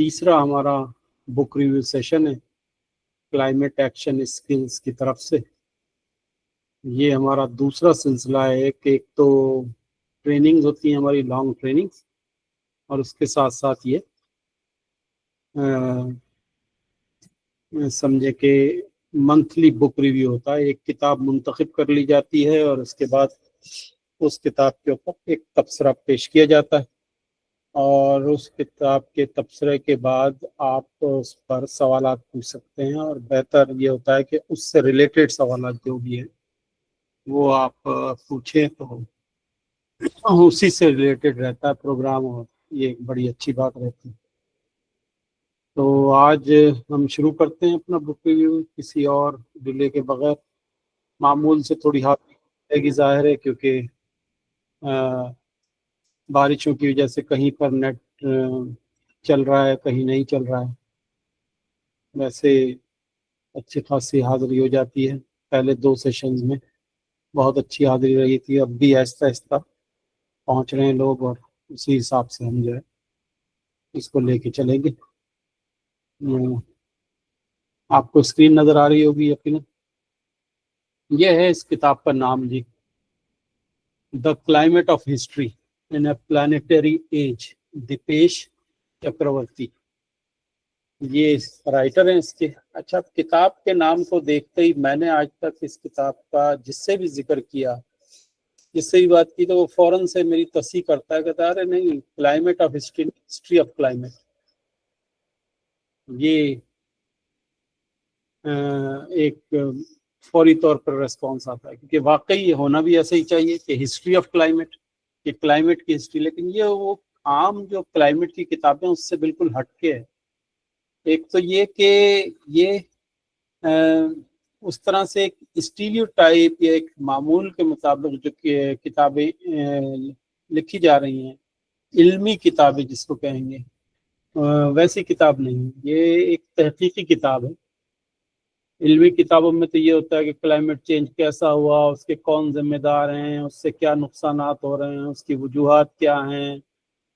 तीसरा हमारा book review session है क्लाइमेट एक्शन स्किल्स की तरफ से। ये हमारा दूसरा सिलसिला है कि एक तो ट्रेनिंग्स होती हैं हमारी, लॉन्ग ट्रेनिंग्स, और उसके साथ साथ ये समझे कि मंथली बुक रिव्यू होता है। एक किताब मुंतखब कर ली जाती है और उसके बाद उस किताब के ऊपर एक तबसरा पेश किया जाता है, और उस किताब के तबसरे के बाद आप उस पर सवालात पूछ सकते हैं। और बेहतर ये होता है कि उससे रिलेटेड सवालात जो भी है वो आप पूछें, तो उसी से रिलेटेड रहता है प्रोग्राम, और ये एक बड़ी अच्छी बात रहती है। तो आज हम शुरू करते हैं अपना बुक रिव्यू किसी और डिले के बगैर। मामूल से थोड़ी हाथ लगेगी ज़ाहिर है, क्योंकि बारिशों की वजह से कहीं पर नेट चल रहा है, कहीं नहीं चल रहा है। वैसे अच्छी खासी हाज़िरी हो जाती है, पहले 2 सेशंस में बहुत अच्छी हाज़िरी रही थी। अब भी आहिस्ता आहिस्ता पहुंच रहे हैं लोग, और उसी हिसाब से हम जो है इसको लेके चलेंगे। आपको स्क्रीन नज़र आ रही होगी यकीनन। ये है इस किताब का नाम जी, the climate of history in a planetary age, Dipesh Chakrabarty, ये राइटर हैं इसके। अच्छा, किताब के नाम को देखते ही मैंने आज तक इस किताब का जिससे भी जिक्र किया, जिससे भी बात की, तो वो फौरन से मेरी तस्दीक करता है, कहता है अरे नहीं, climate of history, history of climate. ये एक फौरी तौर पर रेस्पॉन्स आता है, क्योंकि वाकई ये होना भी ऐसा ही चाहिए कि हिस्ट्री ऑफ क्लाइमेट, कि क्लाइमेट की हिस्ट्री। लेकिन ये वो आम जो क्लाइमेट की किताबें उससे बिल्कुल हटके है। एक तो ये कि ये उस तरह से एक स्टीरियोटाइप या एक मामूल के मुताबिक जो किताबें लिखी जा रही हैं, इल्मी किताबें जिसको कहेंगे, वैसी किताब नहीं। ये एक तहकीकी किताब है। इल्मी किताबों में तो ये होता है कि क्लाइमेट चेंज कैसा हुआ, उसके कौन जिम्मेदार हैं, उससे क्या नुकसानात हो रहे हैं, उसकी वजूहात क्या हैं,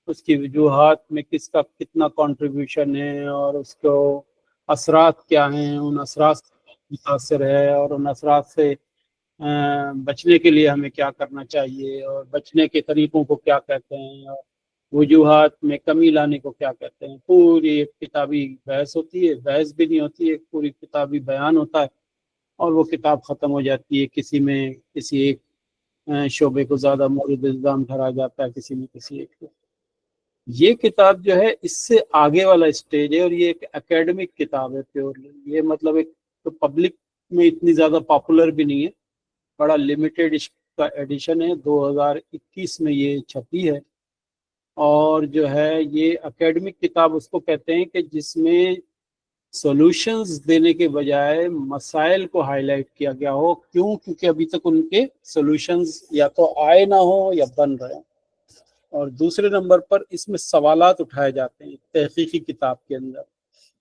उसकी वजूहात में किसका कितना कंट्रीब्यूशन है, और उसको असरात क्या हैं, उन असरात से मुतासर है, और उन असरात से बचने के लिए हमें क्या करना चाहिए, और बचने के तरीकों को क्या कहते हैं, और वजूहात में कमी लाने को क्या कहते हैं। पूरी एक किताबी बहस होती है, बहस भी नहीं होती है, पूरी किताबी बयान होता है, और वो किताब ख़त्म हो जाती है। किसी में किसी एक शोबे को ज़्यादा मोरद इल्ज़ाम ठहराया जाता है, किसी में किसी एक को। ये किताब जो है इससे आगे वाला स्टेज है, और ये एक एकेडमिक किताब है प्योरली। ये मतलब एक तो पब्लिक में इतनी ज़्यादा पॉपुलर भी नहीं है, बड़ा लिमिटेड इसका एडिशन है, 2021 में ये छपी है। और जो है ये एकेडमिक किताब उसको कहते हैं कि जिसमें सॉल्यूशंस देने के बजाय मसाइल को हाईलाइट किया गया हो। क्यों? क्योंकि अभी तक उनके सॉल्यूशंस या तो आए ना हो या बन रहे हैं। और दूसरे नंबर पर इसमें सवालात उठाए जाते हैं तहकीकी किताब के अंदर,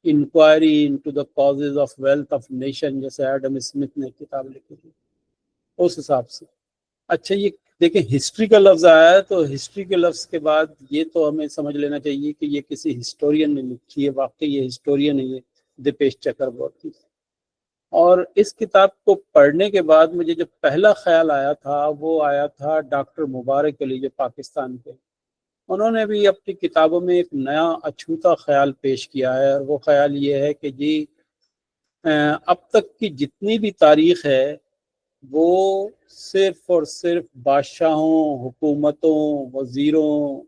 inquiry into the causes of wealth of nation, जैसे एडम स्मिथ ने किताब लिखी थी, उस हिसाब से। अच्छा, ये देखें हिस्ट्री का लफ्ज़ आया है, तो हिस्ट्री के लफ्ज़ के बाद ये तो हमें समझ लेना चाहिए कि ये किसी हिस्टोरियन ने लिखी है। वाकई ये हिस्टोरियन है, ये दीपेश चक्रवर्ती। और इस किताब को पढ़ने के बाद मुझे जो पहला ख्याल आया था वो आया था डॉक्टर मुबारक अली, जो पाकिस्तान के। उन्होंने भी अपनी किताबों में एक नया अछूता ख्याल पेश किया है, और वो ख्याल ये है कि जी अब तक की जितनी भी तारीख है वो सिर्फ और सिर्फ बादशाहों, हुकूमतों, वज़ीरों,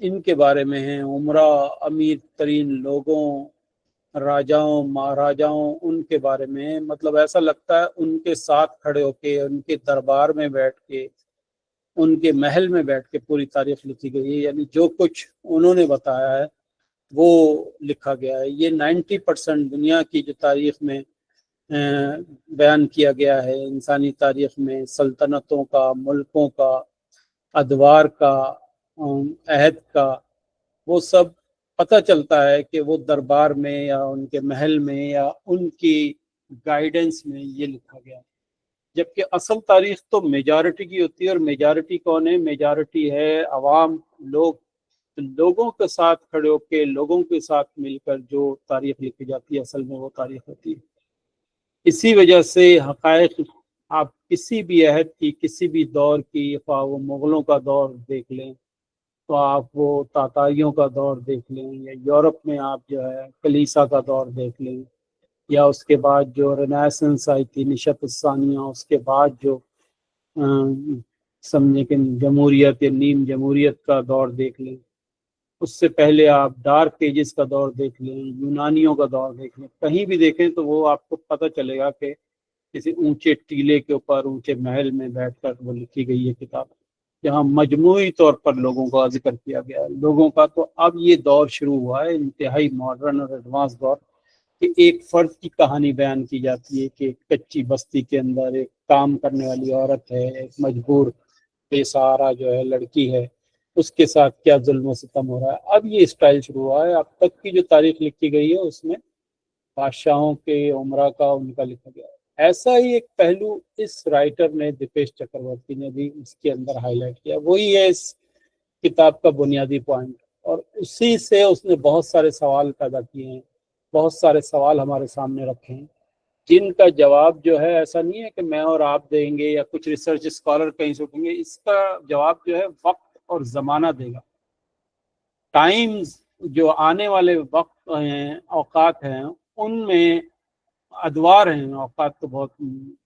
इनके बारे में है। उमरा, अमीर तरीन लोगों, राजाओं, महाराजाओं, उनके बारे में है। मतलब ऐसा लगता है उनके साथ खड़े होके, उनके दरबार में बैठ के, उनके महल में बैठ के पूरी तारीख लिखी गई है। यानी जो कुछ उन्होंने बताया है वो लिखा गया है। ये 90% दुनिया की जो तारीख में बयान किया गया है, इंसानी तारीख में सल्तनतों का, मुल्कों का, अदवार का, अहद का, वो सब पता चलता है कि वो दरबार में या उनके महल में या उनकी गाइडेंस में ये लिखा गया। जबकि असल तारीख तो मेजॉरिटी की होती है, और मेजॉरिटी कौन है? मेजॉरिटी है अवाम लोग, تو لوگوں کے ساتھ کھڑے ہو کے، لوگوں کے ساتھ مل کر جو تاریخ لکھی جاتی ہے اصل میں وہ تاریخ ہوتی ہے۔ اسی وجہ سے حقائق، آپ کسی بھی عہد کی، کسی بھی دور کی، خواہ وہ مغلوں کا دور دیکھ لیں تو آپ وہ تاتاریوں کا دور دیکھ لیں، یا یورپ میں آپ جو ہے کلیسا کا دور دیکھ لیں، یا اس کے بعد جو رینیسنس آئی تھی نشت الثانیہ، اس کے بعد جو سمجھیں کہ جمہوریت یا نیم جمہوریت کا دور دیکھ لیں، اس سے پہلے آپ ڈارک ایجز کا دور دیکھ لیں، یونانیوں کا دور دیکھ لیں، کہیں بھی دیکھیں تو وہ آپ کو پتہ چلے گا کہ کسی اونچے ٹیلے کے اوپر، اونچے محل میں بیٹھ کر وہ لکھی گئی ہے کتاب، جہاں مجموعی طور پر لوگوں کا ذکر کیا گیا ہے لوگوں کا۔ تو اب یہ دور شروع ہوا ہے، انتہائی ماڈرن اور ایڈوانس دور، کہ ایک فرد کی کہانی بیان کی جاتی ہے کہ ایک کچی بستی کے اندر ایک کام کرنے والی عورت ہے، ایک مجبور بے سہارا جو ہے لڑکی ہے، اس کے ساتھ کیا ظلم و ستم ہو رہا ہے۔ اب یہ اسٹائل شروع ہوا ہے۔ اب تک کی جو تاریخ لکھی گئی ہے اس میں بادشاہوں کے، عمرہ کا، ان کا لکھا گیا ہے۔ ایسا ہی ایک پہلو اس رائٹر نے، دیپیش چکرورتی نے بھی اس کے اندر ہائی لائٹ کیا، وہی ہے اس کتاب کا بنیادی پوائنٹ، اور اسی سے اس نے بہت سارے سوال پیدا کیے ہیں، بہت سارے سوال ہمارے سامنے رکھے ہیں، جن کا جواب جو ہے ایسا نہیں ہے کہ میں اور آپ دیں گے یا کچھ ریسرچ اسکالر کہیں سے اٹھیں گے، اس کا جواب جو ہے وقت اور زمانہ دے گا۔ ٹائمز جو آنے والے وقت ہیں، اوقات ہیں، ان میں ادوار ہیں، اوقات تو بہت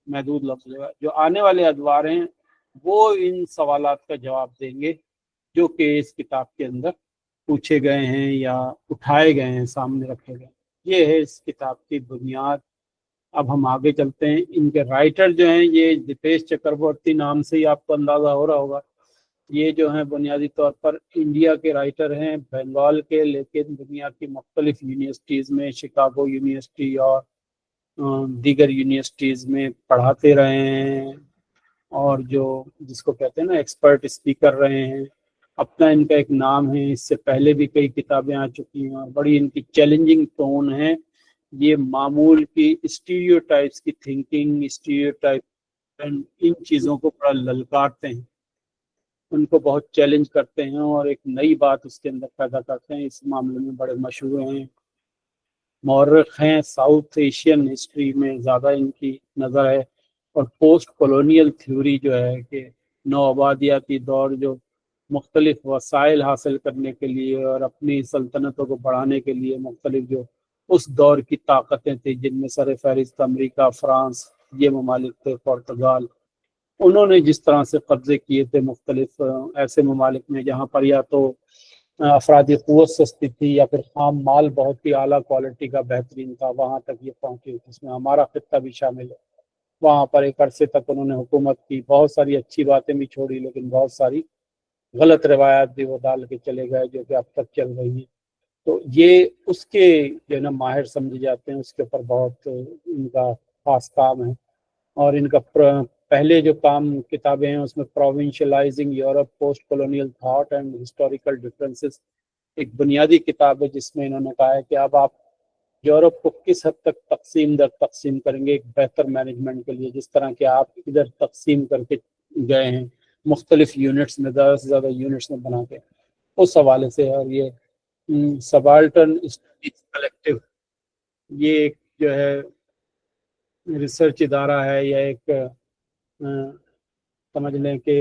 محدود لفظ ہے، جو آنے والے ادوار ہیں وہ ان سوالات کا جواب دیں گے جو کہ اس کتاب کے اندر پوچھے گئے ہیں یا اٹھائے گئے ہیں، سامنے رکھے گئے ہیں۔ یہ ہے اس کتاب کی بنیاد۔ اب ہم آگے چلتے ہیں۔ ان کے رائٹر جو ہیں یہ دیپیش چکرورتی نام سے ہی آپ کو اندازہ ہو رہا ہوگا، یہ جو ہیں بنیادی طور پر انڈیا کے رائٹر ہیں، بنگال کے، لیکن دنیا کی مختلف یونیورسٹیز میں، شکاگو یونیورسٹی اور دیگر یونیورسٹیز میں پڑھاتے رہے ہیں، اور جو جس کو کہتے ہیں نا ایکسپرٹ اسپیکر رہے ہیں۔ اپنا ان کا ایک نام ہے، اس سے پہلے بھی کئی کتابیں آ چکی ہیں، اور بڑی ان کی چیلنجنگ ٹون ہے۔ یہ معمول کی اسٹیریوٹائپس کی تھنکنگ، اسٹیریوٹائپ، ان چیزوں کو بڑا للکارتے ہیں، ان کو بہت چیلنج کرتے ہیں، اور ایک نئی بات اس کے اندر پیدا کرتے ہیں۔ اس معاملے میں بڑے مشہور ہیں، مورخ ہیں، ساؤتھ ایشین ہسٹری میں زیادہ ان کی نظر ہے، اور پوسٹ کولونیل تھیوری جو ہے کہ نو آبادیاتی دور، جو مختلف وسائل حاصل کرنے کے لیے اور اپنی سلطنتوں کو بڑھانے کے لیے مختلف جو اس دور کی طاقتیں تھیں، جن میں سر فہرست امریکہ، فرانس، یہ ممالک تھے، پرتگال، انہوں نے جس طرح سے قبضے کیے تھے مختلف ایسے ممالک میں جہاں پر یا تو افرادی قوت سستی تھی یا پھر خام مال بہت ہی اعلیٰ کوالٹی کا بہترین تھا، وہاں تک یہ پہنچے، جس میں ہمارا خطہ بھی شامل ہے۔ وہاں پر ایک عرصے تک انہوں نے حکومت کی، بہت ساری اچھی باتیں بھی چھوڑی، لیکن بہت ساری غلط روایات بھی وہ ڈال کے چلے گئے جو کہ اب تک چل رہی ہیں۔ تو یہ اس کے جو ہے نا ماہر سمجھے جاتے ہیں، اس کے اوپر بہت ان کا خاص کام ہے۔ اور ان کا پہلے جو کام کتابیں ہیں اس میں provincializing Europe, post colonial thought and historical differences, ایک بنیادی کتاب ہے جس میں انہوں نے کہا ہے کہ اب آپ یورپ کو کس حد تک تقسیم در تقسیم کریں گے ایک بہتر مینجمنٹ کے لیے، جس طرح کہ آپ ادھر تقسیم کر کے گئے ہیں مختلف یونٹس میں، زیادہ سے زیادہ یونٹس میں بنا کے، اس حوالے سے۔ اور یہ سبالٹرن اسٹڈیز کلیکٹیو، یہ ایک جو ہے ریسرچ ادارہ ہے، یا ایک سمجھ لیں کہ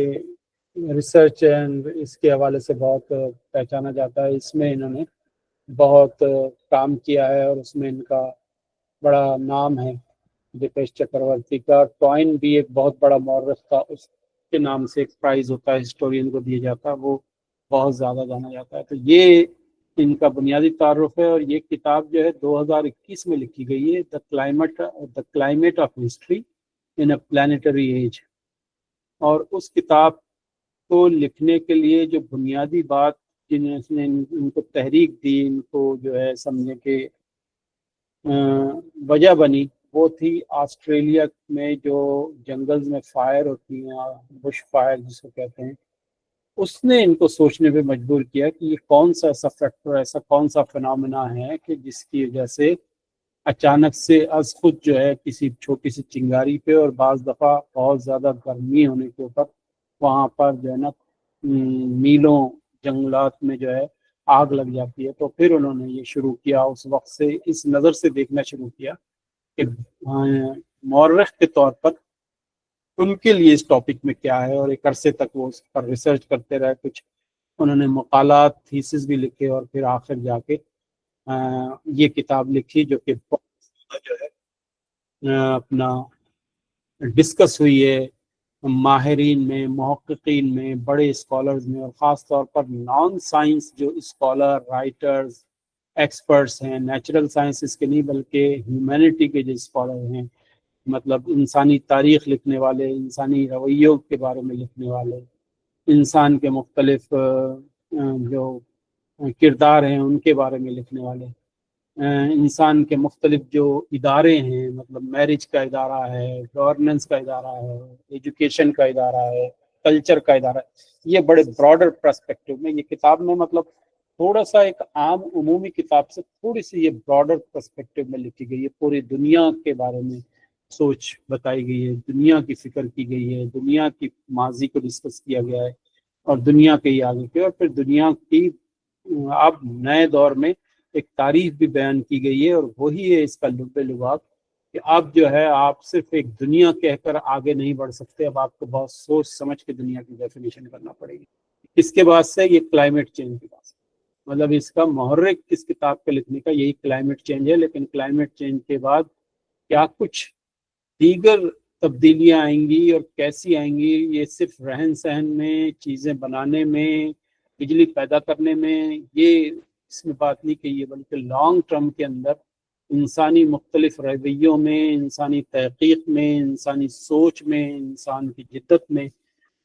ریسرچ اینڈ اس کے حوالے سے بہت پہچانا جاتا ہے۔ اس میں انہوں نے بہت کام کیا ہے، اور اس میں ان کا بڑا نام ہے دیپیش چکرورتی کا۔ ٹوائن بھی ایک بہت بڑا مورخ تھا، اس کے نام سے ایک پرائز ہوتا ہے ہسٹورین کو دیا جاتا ہے، وہ بہت زیادہ جانا جاتا ہے۔ تو یہ ان کا بنیادی تعارف ہے، اور یہ کتاب جو ہے 2021 میں لکھی گئی ہے، the climate of history in a planetary age. اور اس کتاب کو لکھنے کے لیے جو بنیادی بات جنہیں اس نے ان کو تحریک دی، ان کو جو ہے سمجھنے کے وجہ بنی، وہ تھی آسٹریلیا میں جو جنگلز میں فائر ہوتی ہیں، بش فائر جس کو کہتے ہیں، اس نے ان کو سوچنے پہ مجبور کیا کہ یہ کون سا ایسا فیکٹر، ایسا کون سا فنامنا ہے کہ جس کی وجہ سے اچانک سے از خود جو ہے کسی چھوٹی سی چنگاری پہ، اور بعض دفعہ بہت زیادہ گرمی ہونے کے اوپر، وہاں پر جو ہے نا میلوں جنگلات میں جو ہے आग लग जाती है। तो फिर उन्होंने ये शुरू किया, उस वक्त से इस नज़र से देखना शुरू किया कि मौर्रख के तौर पर उनके लिए इस टॉपिक में क्या है, और एक अरसे तक वो उस पर रिसर्च करते रहे। कुछ उन्होंने मकालात, थीसिस भी लिखे, और फिर आखिर जाके ये किताब लिखी जो कि जो है अपना डिस्कस हुई है माहिरीन में, मुहक्किकीन में, बड़े स्कॉलर्स में, और ख़ास तौर पर नॉन साइंस जो स्कॉलर, राइटर्स, एक्सपर्ट्स हैं, नेचुरल साइंसेस के नहीं बल्कि ह्यूमैनिटी के जो स्कॉलर हैं, मतलब इंसानी तारीख़ लिखने वाले, इंसानी रवैयों के बारे में लिखने वाले, इंसान के मुख्तलिफ जो किरदार हैं उनके बारे में लिखने वाले, इंसान के मुख्तलिफ जो इदारे हैं, मतलब मैरिज का इदारा है, गवर्नेंस का इदारा है, एजुकेशन का इदारा है, कल्चर का इदारा है, ये बड़े ब्रॉडर पर्सपेक्टिव में ये किताब में, मतलब थोड़ा सा एक आम उमूमी किताब से थोड़ी सी ये ब्रॉडर पर्सपेक्टिव में लिखी गई है। पूरी दुनिया के बारे में सोच बताई गई है, दुनिया की फिक्र की गई है, दुनिया की माजी को डिस्कस किया गया है, और दुनिया के ही आगे के, और फिर दुनिया की अब नए दौर में एक तारीफ भी बयान की गई है। और वही है इसका लुब्बे लुबाब कि अब जो है आप सिर्फ एक दुनिया कहकर आगे नहीं बढ़ सकते, अब आपको बहुत सोच समझ के दुनिया की डेफिनेशन करना पड़ेगी। इसके बाद से ये क्लाइमेट चेंज की बात, मतलब इसका मुहर्रिक इस किताब के लिखने का यही क्लाइमेट चेंज है। लेकिन क्लाइमेट चेंज के बाद क्या कुछ दीगर तब्दीलियां आएंगी और कैसी आएंगी, ये सिर्फ रहन सहन में, चीज़ें बनाने में, बिजली पैदा करने में, ये इसमें बात नहीं कही है, बल्कि लॉन्ग टर्म के अंदर इंसानी मुख्तलिफ रवैयों में, इंसानी तहकीक में, इंसानी सोच में, इंसान की जिद्दत में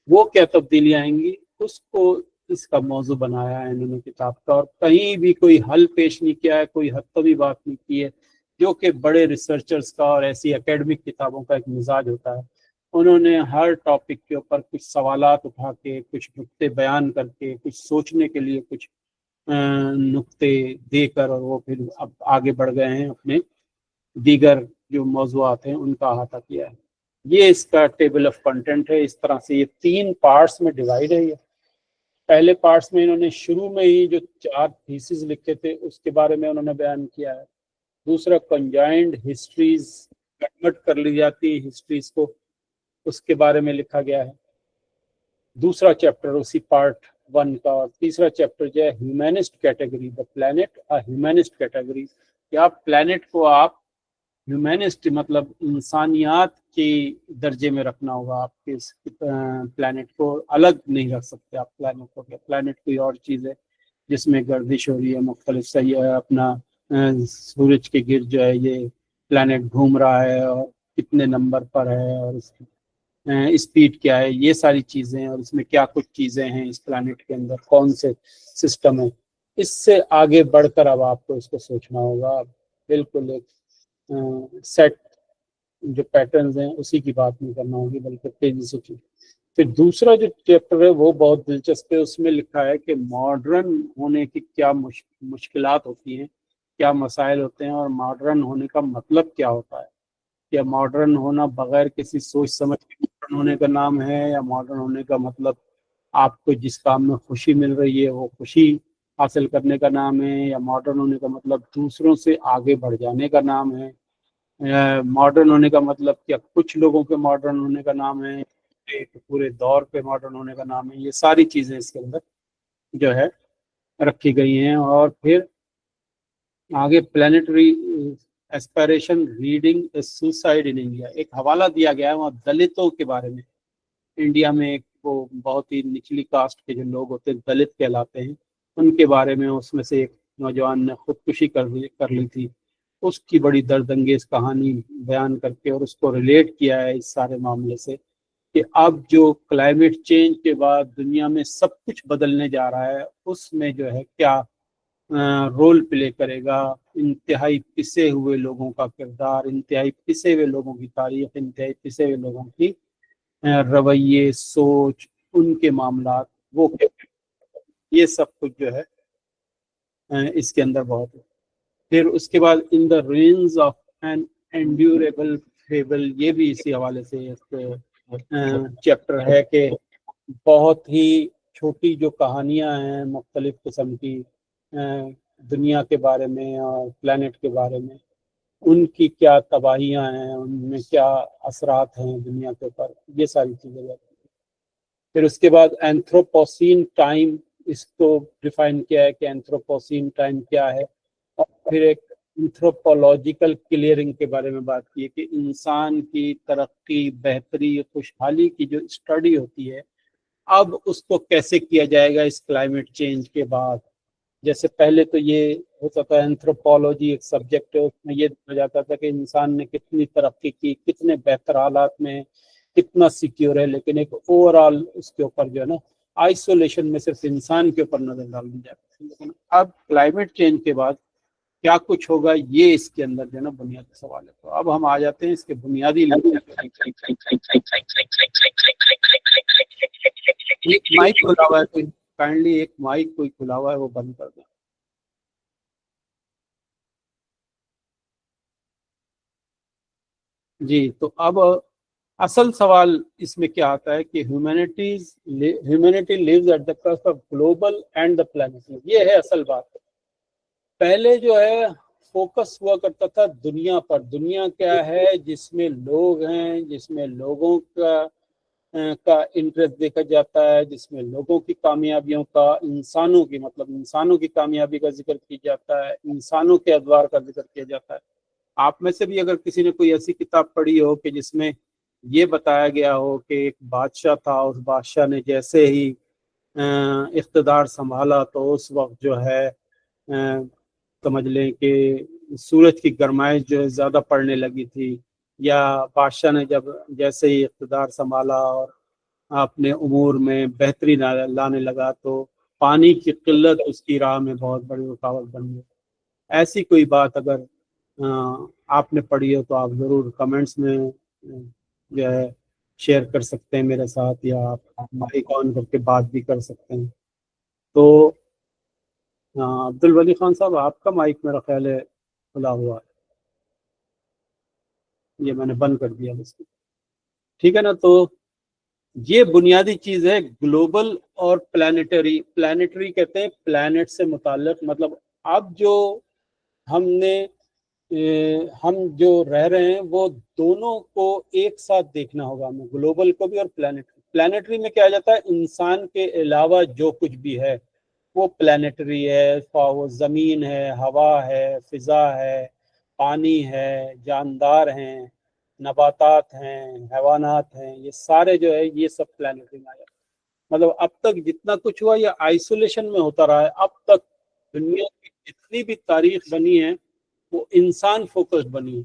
वो क्या तब्दीलियां आएंगी, उसको इसका मौजू बनाया है इन्होंने किताब का। और कहीं भी कोई हल पेश नहीं किया है, कोई हतमी बात नहीं की है, जो कि बड़े रिसर्चर्स का और ऐसी एकेडमिक किताबों का एक मिजाज होता है। उन्होंने हर टॉपिक के ऊपर कुछ सवालात उठा के, कुछ नुक्ते बयान करके, कुछ सोचने के लिए कुछ नुक्ते देकर, और वो फिर अब आगे बढ़ गए हैं, अपने दीगर जो मौज़ूआत हैं उनका अहाता किया है। ये इसका टेबल ऑफ कंटेंट है। इस तरह से ये 3 पार्ट्स में डिवाइड है। ये पहले पार्ट्स में इन्होंने शुरू में ही जो 4 थीसिस लिखे थे उसके बारे में उन्होंने बयान किया है। दूसरा, कंजाइंड हिस्ट्रीज कन्वर्ट कर ली जाती है हिस्ट्रीज को, उसके बारे में लिखा गया है दूसरा चैप्टर उसी पार्ट 1 का। और तीसरा चैप्टर जो है humanist category, the planet a humanist category, कि आप प्लैनेट को आप ह्यूमैनिस्ट मतलब इंसानियात के दर्जे में रखना होगा। आपके इस प्लैनेट को अलग नहीं रख सकते आप प्लैनेट को। प्लैनेट कोई और चीज़ है जिसमें गर्दिश हो रही है, मुख्तलिफ सही है, अपना सूरज के गिर्द जो है ये प्लैनेट घूम रहा है, और कितने नंबर पर है, और इसकी स्पीड क्या है, ये सारी चीज़ें, और इसमें क्या कुछ चीज़ें हैं इस प्लैनेट के अंदर, कौन से सिस्टम है। इससे आगे बढ़कर अब आपको इसको सोचना होगा। बिल्कुल एक सेट जो पैटर्न्स हैं उसी की बात नहीं करना होगी, बल्कि तेजी से चीज। फिर दूसरा जो चैप्टर है वो बहुत दिलचस्प है। उसमें लिखा है कि मॉडर्न होने की क्या मुश्किलात होती हैं, क्या मसाइल होते हैं, और मॉडर्न होने का मतलब क्या होता है। या मॉडर्न होना बगैर किसी सोच समझ के मॉडर्न होने का नाम है, या मॉडर्न होने का मतलब आपको जिस काम में खुशी मिल रही है वो खुशी हासिल करने का नाम है, या मॉडर्न होने का मतलब दूसरों से आगे बढ़ जाने का नाम है। मॉडर्न होने का मतलब क्या कुछ लोगों के मॉडर्न होने का नाम है, एक पूरे दौर पे मॉडर्न होने का नाम है। ये सारी चीज़ें इसके अंदर जो है रखी गई हैं। और फिर आगे planetary aspiration reading suicide in India, एक हवाला दिया गया है वहाँ दलितों के बारे में। इंडिया में एक वो बहुत ही निचली कास्ट के जो लोग होते हैं दलित कहलाते हैं, उनके बारे में उसमें से एक नौजवान ने खुदकुशी कर ली थी। उसकी बड़ी दर्दंगेज कहानी बयान करके और उसको रिलेट किया है इस सारे मामले से कि अब जो क्लाइमेट चेंज के बाद दुनिया में सब कुछ बदलने जा रहा है, उसमें जो है क्या रोल प्ले करेगा इंतहाई पिसे हुए लोगों का किरदार, इंतहाई पिसे हुए लोगों की तारीख, इंतहाई पिसे हुए लोगों की रवैये, सोच, उनके मामलात, वो क्या, ये सब कुछ जो है इसके अंदर बहुत है। फिर उसके बाद in the range of an endurable fable, ये भी इसी हवाले से एक चैप्टर है कि बहुत ही छोटी जो कहानियां हैं मुख्तलिफ किस्म की, دنیا کے بارے میں اور پلانٹ کے بارے میں، ان کی کیا تباہیاں ہیں، ان میں کیا اثرات ہیں دنیا کے اوپر، یہ ساری چیزیں جاتی ہیں۔ پھر اس کے بعد اینتھروپوسین ٹائم، اس کو ڈیفائن کیا ہے کہ اینتھروپوسین ٹائم کیا ہے، اور پھر ایک اینتھروپولوجیکل کلیئرنگ کے بارے میں بات کی ہے کہ انسان کی ترقی، بہتری، خوشحالی کی جو اسٹڈی ہوتی ہے اب اس کو کیسے کیا جائے گا اس کلائمیٹ چینج کے بعد۔ جیسے پہلے تو یہ ہوتا تھا اینتھروپولوجی ایک سبجیکٹ ہے، اس میں یہ دیکھا جاتا تھا کہ انسان نے کتنی ترقی کی، کتنے بہتر حالات میں، کتنا سیکیور ہے، لیکن ایک اوور آل اس کے اوپر جو ہے نا آئسولیشن میں صرف انسان کے اوپر نظر ڈال دی جاتی ہے۔ لیکن اب کلائمیٹ چینج کے بعد کیا کچھ ہوگا، یہ اس کے اندر جو ہے نا بنیادی سوال ہے۔ تو اب ہم آ جاتے ہیں اس کے بنیادی مائک کھلا ہوا ہے، کوئی کائنڈلی ایک مائک کوئی کھلا ہوا ہے وہ بند کر دیں۔ جی، تو اب اصل سوال اس میں کیا آتا ہے کہ humanity lives at the cost of global and the plant, یہ ہے اصل بات۔ پہلے جو ہے فوکس ہوا کرتا تھا دنیا پر، دنیا کیا ہے جس میں لوگ ہیں، جس میں لوگوں کا انٹرسٹ دیکھا جاتا ہے، جس میں لوگوں کی کامیابیوں کا، انسانوں کی مطلب انسانوں کی کامیابی کا ذکر کیا جاتا ہے، انسانوں کے ادوار کا ذکر کیا جاتا ہے۔ آپ میں سے بھی اگر کسی نے کوئی ایسی کتاب پڑھی ہو کہ جس میں یہ بتایا گیا ہو کہ ایک بادشاہ تھا، اس بادشاہ نے جیسے ہی اقتدار سنبھالا تو اس وقت جو ہے سمجھ لیں کہ سورج کی گرمائش جو ہے زیادہ پڑنے لگی تھی، یا بادشاہ نے جب جیسے ہی اقتدار سنبھالا اور اپنے امور میں بہتری لانے لگا تو پانی کی قلت اس کی راہ میں بہت بڑی رکاوٹ بن گئی۔ ایسی کوئی بات اگر آپ نے پڑھی ہو تو آپ ضرور کمنٹس میں جو ہے شیئر کر سکتے ہیں میرے ساتھ، یا آپ مائک آن کر کے بات بھی کر سکتے ہیں۔ تو عبد الولی خان صاحب، آپ کا مائک میرا خیال ہے کھلا ہوا ہے، یہ میں نے بند کر دیا اس کو، ٹھیک ہے نا؟ تو یہ بنیادی چیز ہے گلوبل اور پلانیٹری۔ پلانیٹری کہتے ہیں پلانٹ سے متعلق، مطلب اب جو ہم جو رہ رہے ہیں وہ دونوں کو ایک ساتھ دیکھنا ہوگا ہمیں، گلوبل کو بھی اور پلانیٹری۔ پلانیٹری میں کیا جاتا ہے انسان کے علاوہ جو کچھ بھی ہے وہ پلانیٹری ہے، وہ زمین ہے، ہوا ہے، فضا ہے، پانی ہے، جاندار ہیں، نباتات ہیں، حیوانات ہیں، یہ سارے جو ہے یہ سب پلانیٹری میں آ جاتے ہیں۔ مطلب اب تک جتنا کچھ ہوا یہ آئسولیشن میں ہوتا رہا ہے، اب تک دنیا کی جتنی بھی تاریخ بنی ہے وہ انسان فوکس بنی ہے،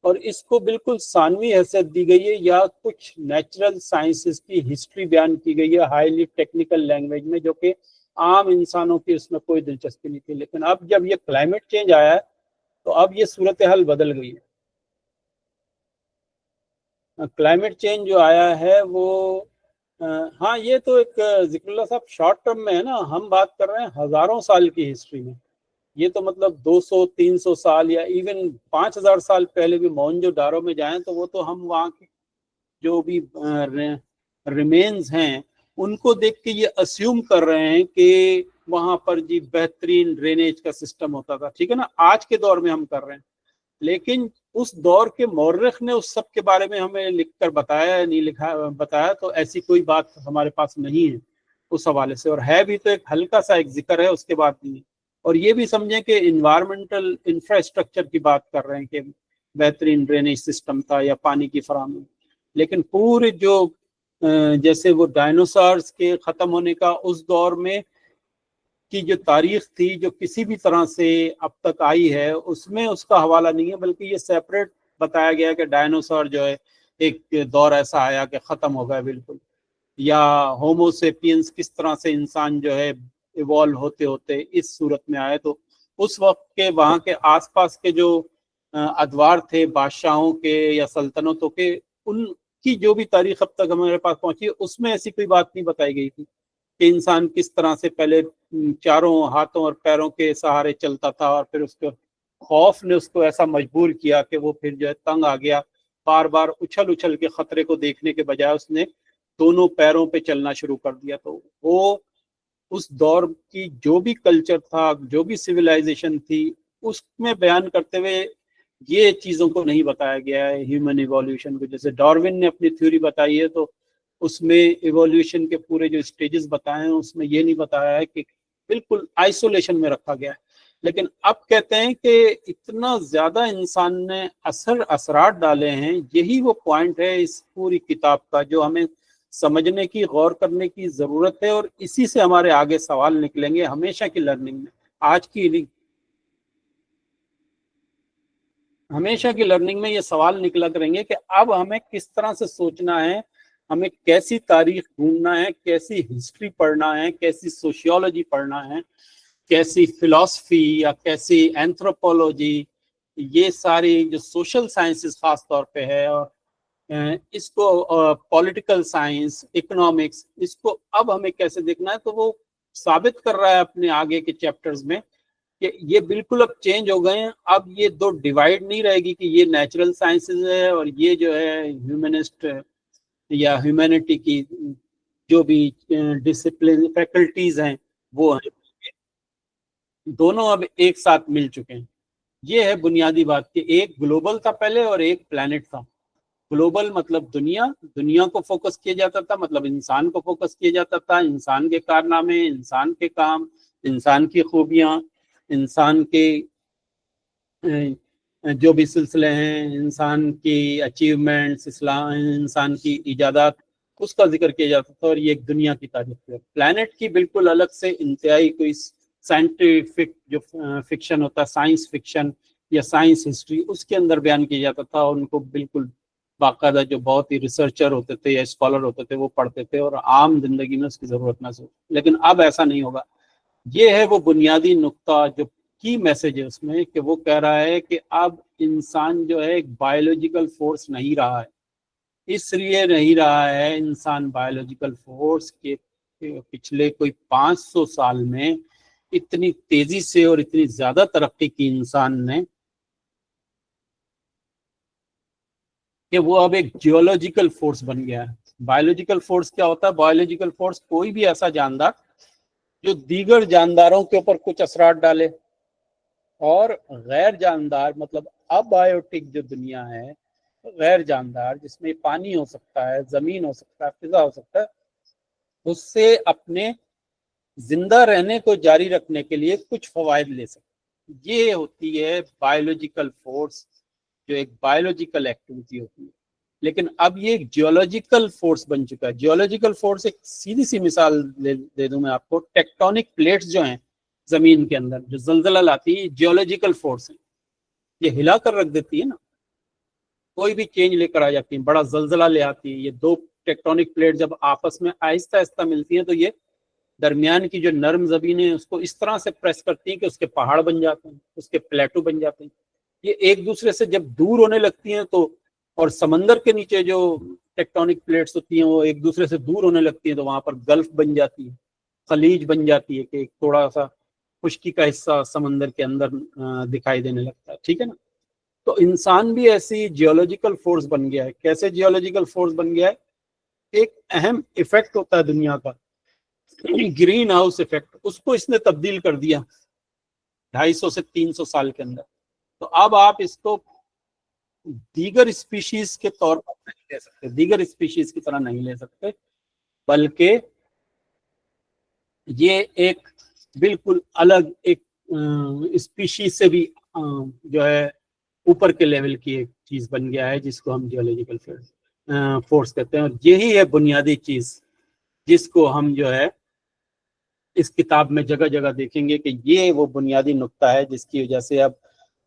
اور اس کو بالکل ثانوی حیثیت دی گئی ہے، یا کچھ نیچرل سائنسز کی ہسٹری بیان کی گئی ہے ہائیلی ٹیکنیکل لینگویج میں، جو کہ عام انسانوں کی اس میں کوئی دلچسپی نہیں تھی۔ لیکن اب جب یہ کلائمیٹ چینج آیا ہے تو اب یہ صورتحال بدل گئی ہے۔ کلائمیٹ چینج جو آیا ہے وہ ہاں یہ تو ایک ذکر اللہ صاحب شارٹ ٹرم میں ہے نا، ہم بات کر رہے ہیں ہزاروں سال کی ہسٹری میں، یہ تو مطلب 200-300 سال یا ایون 5000 سال پہلے بھی مونجو ڈارو میں جائیں تو وہ تو ہم وہاں کی جو بھی ریمینز ہیں ان کو دیکھ کے یہ اسیوم کر رہے ہیں کہ وہاں پر جی بہترین ڈرینیج کا سسٹم ہوتا تھا، ٹھیک ہے نا؟ آج کے دور میں ہم کر رہے ہیں، لیکن اس دور کے مورخ نے اس سب کے بارے میں ہمیں لکھ کر بتایا نہیں، بتایا تو ایسی کوئی بات ہمارے پاس نہیں ہے اس حوالے سے، اور ہے بھی تو ایک ہلکا سا ایک ذکر ہے، اس کے بعد نہیں۔ اور یہ بھی سمجھیں کہ انوائرمنٹل انفراسٹرکچر کی بات کر رہے ہیں کہ بہترین ڈرینیج سسٹم تھا یا پانی کی فراہمی، لیکن پورے جو جیسے وہ ڈائنوسارز کے ختم ہونے کا اس دور میں کی جو تاریخ تھی جو کسی بھی طرح سے اب تک آئی ہے اس میں اس کا حوالہ نہیں ہے، بلکہ یہ سیپریٹ بتایا گیا کہ ڈائنوسار جو ہے ایک دور ایسا آیا کہ ختم ہو گیا بالکل، یا ہومو سیپینس کس طرح سے انسان جو ہے ایوالو ہوتے ہوتے اس صورت میں آئے۔ تو اس وقت کے وہاں کے آس پاس کے جو ادوار تھے بادشاہوں کے یا سلطنتوں کے، ان کی جو بھی تاریخ اب تک ہمارے پاس پہنچی ہے اس میں ایسی کوئی بات نہیں بتائی گئی تھی کہ انسان کس طرح سے پہلے چاروں ہاتھوں اور پیروں کے سہارے چلتا تھا، اور پھر اس کے خوف نے اس کو ایسا مجبور کیا کہ وہ پھر جو ہے تنگ آ گیا، بار بار اچھل اچھل کے خطرے کو دیکھنے کے بجائے اس نے دونوں پیروں پہ چلنا شروع کر دیا۔ تو وہ उस दौर की जो भी कल्चर था, जो भी सिविलाइजेशन थी, उसमें बयान करते हुए ये चीज़ों को नहीं बताया गया है, ह्यूमन इवोल्यूशन को। जैसे डार्विन ने अपनी थ्योरी बताई है, तो उसमें इवोल्यूशन के पूरे जो स्टेजेस बताए हैं, उसमें ये नहीं बताया है कि बिल्कुल आइसोलेशन में रखा गया है। लेकिन अब कहते हैं कि इतना ज्यादा इंसान ने असरात डाले हैं, यही वो पॉइंट है इस पूरी किताब का जो हमें समझने की, गौर करने की जरूरत है। और इसी से हमारे आगे सवाल निकलेंगे हमेशा की लर्निंग में, आज की नहीं, हमेशा की लर्निंग में ये सवाल निकला करेंगे कि अब हमें किस तरह से सोचना है, हमें कैसी तारीख ढूंढना है, कैसी हिस्ट्री पढ़ना है, कैसी सोशियोलॉजी पढ़ना है, कैसी फिलॉसफी या कैसी एंथ्रोपोलॉजी, ये सारी जो सोशल साइंसेस खास तौर पे है, और इसको पॉलिटिकल साइंस, इकोनॉमिक्स, इसको अब हमें कैसे देखना है। तो वो साबित कर रहा है अपने आगे के चैप्टर्स में कि ये बिल्कुल अब चेंज हो गए हैं। अब ये दो डिवाइड नहीं रहेगी कि ये नेचुरल साइंसेज है और ये जो है ह्यूमनिस्ट या ह्यूमैनिटी की जो भी डिसिप्लिन फैकल्टीज हैं वो हैं, दोनों अब एक साथ मिल चुके हैं। ये है बुनियादी बात कि एक ग्लोबल था पहले और एक प्लैनेट था। ग्लोबल मतलब दुनिया, दुनिया को फोकस किया जाता था, मतलब इंसान को फोकस किया जाता था, इंसान के कारनामे, इंसान के काम, इंसान की खूबियां, इंसान के जो भी सिलसिले हैं, इंसान की अचीवमेंट्स, इस्लाम, इंसान की इजादात, उसका जिक्र किया जाता था। और ये एक दुनिया की तारीफ है। प्लैनेट की बिल्कुल अलग से इंतहाई कोई साइंटिफिक जो फिक्शन होता है, साइंस फिक्शन या साइंस हिस्ट्री, उसके अंदर बयान किया जाता था। और उनको बिल्कुल बाकायदा जो बहुत ही रिसर्चर होते थे या स्कॉलर होते थे वो पढ़ते थे और आम जिंदगी में उसकी जरूरत महसूस। लेकिन अब ऐसा नहीं होगा। ये है वो बुनियादी नुक्ता जो की मैसेज है उसमें, कि वो कह रहा है कि अब इंसान जो है एक बायोलॉजिकल फोर्स नहीं रहा है। इसलिए नहीं रहा है इंसान बायोलॉजिकल फोर्स के पिछले कोई 500 साल में इतनी तेजी से और इतनी ज्यादा तरक्की की इंसान ने, कि वो अब एक जियोलॉजिकल फोर्स बन गया है। बायोलॉजिकल फोर्स क्या होता है? बायोलॉजिकल फोर्स कोई भी ऐसा जानदार जो दीगर जानदारों के ऊपर कुछ असरात डाले, और गैर जानदार मतलब अबायोटिक जो दुनिया है, गैर जानदार, जिसमें पानी हो सकता है, जमीन हो सकता है, फिजा हो सकता है, उससे अपने जिंदा रहने को जारी रखने के लिए कुछ फवायद ले सकते। ये होती है बायोलॉजिकल फोर्स, जो एक बायोलॉजिकल एक्टिविटी होती है। लेकिन अब ये एक जियोलॉजिकल फोर्स बन चुका है। जियोलॉजिकल फोर्स, एक सीधी सी मिसाल दे दूं मैं आपको, टेक्टोनिक प्लेट्स जो हैं जमीन के अंदर, जो जलजला लाती है, जियोलॉजिकल फोर्स है। ये हिला कर रख देती है ना, कोई भी चेंज लेकर आ जाती है, बड़ा जलजला ले आती है। ये दो टेक्टोनिक प्लेट जब आपस में आहिस्ता आहिस्ता मिलती हैं, तो ये दरमियान की जो नर्म जमीन है उसको इस तरह से प्रेस करती हैं कि उसके पहाड़ बन जाते हैं, उसके प्लेटो बन जाते हैं। ये एक दूसरे से जब दूर होने लगती हैं तो, और समंदर के नीचे जो टेक्टोनिक प्लेट्स होती हैं वो एक दूसरे से दूर होने लगती हैं, तो वहां पर गल्फ बन जाती है, खलीज बन जाती है, कि एक थोड़ा सा खुश्की का हिस्सा समंदर के अंदर दिखाई देने लगता है। ठीक है ना? तो इंसान भी ऐसी जियोलॉजिकल फोर्स बन गया है। कैसे जियोलॉजिकल फोर्स बन गया है? एक अहम इफेक्ट होता है दुनिया का, ग्रीन हाउस इफेक्ट, उसको इसने तब्दील कर दिया 250 से 300 साल के अंदर। तो अब आप इसको दीगर स्पीशीज के तौर पर नहीं ले सकते, दीगर स्पीशीज की तरह नहीं ले सकते, बल्कि ये एक बिल्कुल अलग एक स्पीशीज से भी जो है ऊपर के लेवल की एक चीज बन गया है, जिसको हम जियोलॉजिकल फोर्स कहते हैं। और यही है बुनियादी चीज जिसको हम जो है इस किताब में जगह जगह देखेंगे, कि ये वो बुनियादी नुक्ता है जिसकी वजह से अब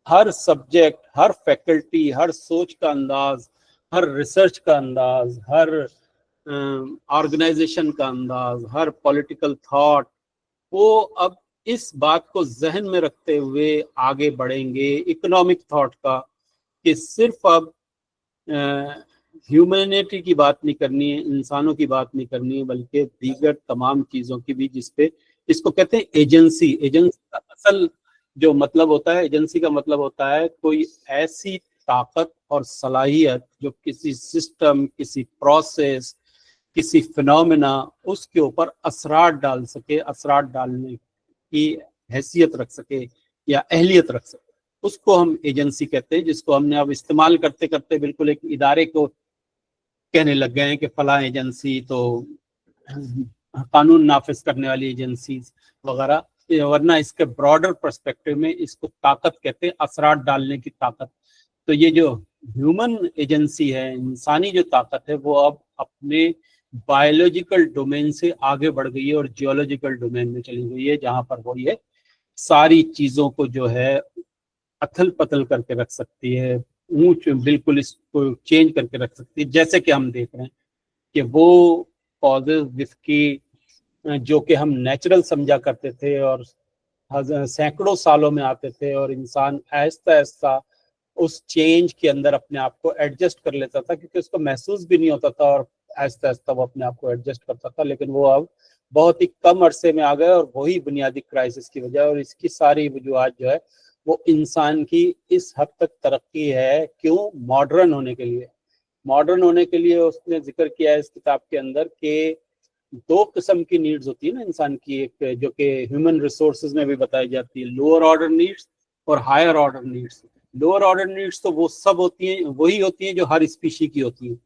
हर सब्जेक्ट, हर फैकल्टी, हर सोच का अंदाज, हर रिसर्च का अंदाज, हर ऑर्गेनाइजेशन का अंदाज, हर पॉलिटिकल थॉट, वो अब इस बात को जहन में रखते हुए आगे बढ़ेंगे, इकोनॉमिक थॉट का, कि सिर्फ अब ह्यूमैनिटी की बात नहीं करनी है, इंसानों की बात नहीं करनी है, बल्कि दीगर तमाम चीज़ों की भी, जिसपे, इसको कहते हैं एजेंसी। एजेंसी का असल जो मतलब होता है, एजेंसी का मतलब होता है कोई ऐसी ताकत और सलाहियत जो किसी सिस्टम, किसी प्रोसेस किसी फिनोमेना उसके ऊपर असरात डाल सके, असरात डालने की हैसियत रख सके या अहलियत रख सके, उसको हम एजेंसी कहते हैं, जिसको हमने अब इस्तेमाल करते करते बिल्कुल एक इदारे को कहने लग गए हैं कि फलां एजेंसी तो कानून नाफिज करने वाली एजेंसी वगैरह, वरना इसके ब्रॉडर पर्सपेक्टिव में इसको ताकत कहते हैं, असरात डालने की ताकत। तो ये जो ह्यूमन एजेंसी है, इंसानी जो ताकत है, वो अब अपने बायोलॉजिकल डोमेन से आगे बढ़ गई है और जियोलॉजिकल डोमेन में चली गई है, जहां पर वो ये सारी चीजों को जो है अथल पथल करके रख सकती है, ऊंच बिल्कुल इसको चेंज करके रख सकती है। जैसे कि हम देख रहे हैं कि वो कॉजेज जिसकी जो कि हम नेचुरल समझा करते थे और सैकड़ों सालों में आते थे, और इंसान आहिस्ता आहिस्ता उस चेंज के अंदर अपने आप को एडजस्ट कर लेता था, क्योंकि उसको महसूस भी नहीं होता था और आहिस्ता आहिस्ता वो अपने आप को एडजस्ट करता था। लेकिन वो अब बहुत ही कम अरसे में आ गए, और वही बुनियादी क्राइसिस की वजह, और इसकी सारी वजूहत जो है वो इंसान की इस हद तक तरक्की है। क्यों? मॉडर्न होने के लिए। मॉडर्न होने के लिए उसने जिक्र किया है इस किताब के अंदर कि दो किस्म की नीड्स होती है ना इंसान की, एक जो कि ह्यूमन रिसोर्सेज में भी बताई जाती है, लोअर ऑर्डर नीड्स और higher order needs. Lower order needs तो वो सब होती हैं, वही होती हैं जो हर स्पीशी की होती हैं,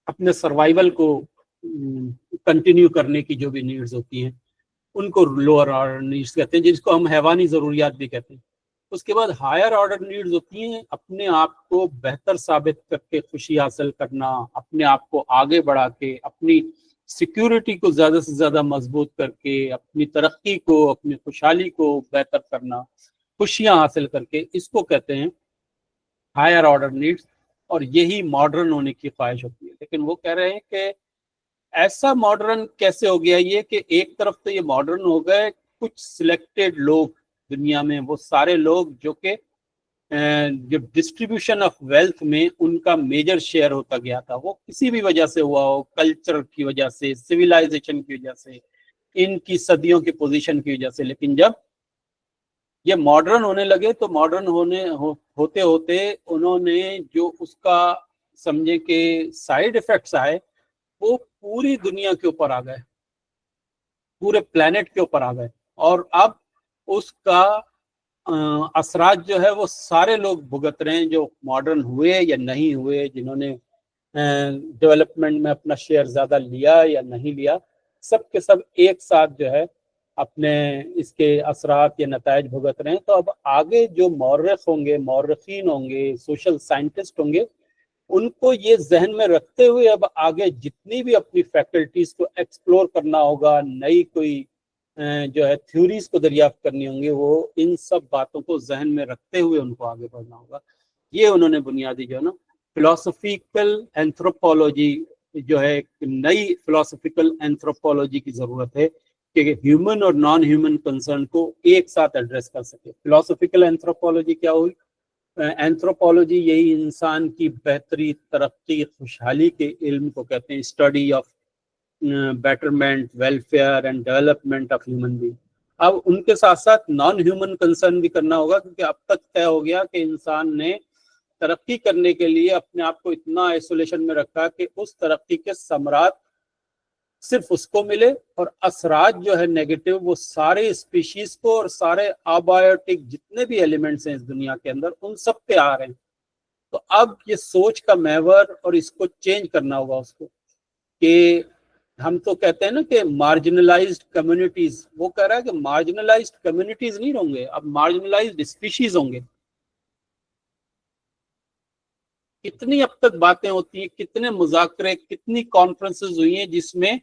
अपने सर्वाइवल को कंटिन्यू करने की जो भी नीड्स होती हैं उनको लोअर ऑर्डर नीड्स कहते हैं, जिसको हम हैवानी ज़रूरियात भी कहते हैं। उसके बाद हायर ऑर्डर नीड्स होती हैं अपने आप को बेहतर साबित करके खुशी हासिल करना, अपने आप को आगे बढ़ा के, अपनी सिक्योरिटी को ज़्यादा से ज़्यादा मजबूत करके, अपनी तरक्की को, अपनी खुशहाली को बेहतर करना, खुशियाँ हासिल करके, इसको कहते हैं हायर ऑर्डर नीड्स। और यही मॉडर्न होने की ख्वाहिश होती है। लेकिन वो कह रहे हैं कि ऐसा मॉडर्न कैसे हो गया ये कि एक तरफ तो ये मॉडर्न हो गए कुछ सिलेक्टेड लोग दुनिया में, वो सारे लोग जो कि जो डिस्ट्रीब्यूशन ऑफ वेल्थ में उनका मेजर शेयर होता गया था, वो किसी भी वजह से हुआ हो, कल्चर की वजह से, सिविलाइजेशन की वजह से, इनकी सदियों की पोजीशन की वजह से। लेकिन जब ये मॉडर्न होने लगे तो मॉडर्न होते होते उन्होंने जो उसका समझे कि साइड इफेक्ट्स आए, वो पूरी दुनिया के ऊपर आ गए, पूरे प्लेनेट के ऊपर आ गए। और अब उसका असरात जो है वो सारे लोग भुगत रहे हैं, जो मॉडर्न हुए या नहीं हुए, जिन्होंने डेवलपमेंट में अपना शेयर ज़्यादा लिया या नहीं लिया, सब के सब एक साथ जो है अपने इसके असरात या नतायज भुगत रहे हैं। तो अब आगे जो मौर्रिख होंगे, मौर्रिखीन होंगे, सोशल साइंटिस्ट होंगे, उनको ये जहन में रखते हुए अब आगे जितनी भी अपनी फैकल्टीज को एक्सप्लोर करना होगा, नई कोई जो है थ्योरीज को दरियाफ्त करनी होंगी, वो इन सब बातों को जहन में रखते हुए उनको आगे बढ़ना होगा। ये उन्होंने बुनियादी जो है ना फिलोसफिकल एंथ्रोपोलॉजी, जो है एक नई फिलोसफिकल एंथ्रोपोलॉजी की जरूरत है कि ह्यूमन और नॉन ह्यूमन कंसर्न को एक साथ एड्रेस कर सके। फिलोसफिकल एंथ्रोपोलॉजी क्या हुई? एंथ्रोपोलॉजी यही इंसान की बेहतरी, तरक्की, खुशहाली के इल्म को कहते हैं, study of betterment, welfare and development of human being. अब उनके साथ साथ नॉन ह्यूमन कंसर्न भी करना होगा, क्योंकि अब तक तय हो गया कि इंसान ने तरक्की करने के लिए अपने आप को इतना आइसोलेशन में रखा कि उस तरक्की के समरात सिर्फ उसको मिले, और असरात जो है नेगेटिव वो सारे स्पीशीज को और सारे अबायोटिक जितने भी एलिमेंट्स हैं इस दुनिया के अंदर उन सब पे आ रहे हैं। तो अब ये सोच का महवर और इसको चेंज करना होगा उसको, कि हम तो कहते हैं ना कि मार्जिनलाइज्ड कम्युनिटीज, वो कह रहा है कि मार्जिनलाइज्ड कम्युनिटीज नहीं होंगे, अब मार्जिनलाइज्ड स्पीशीज होंगे। कितनी अब तक बातें होती हैं, कितने मुज़ाकरे, कितनी कॉन्फ्रेंसेस हुई हैं जिसमें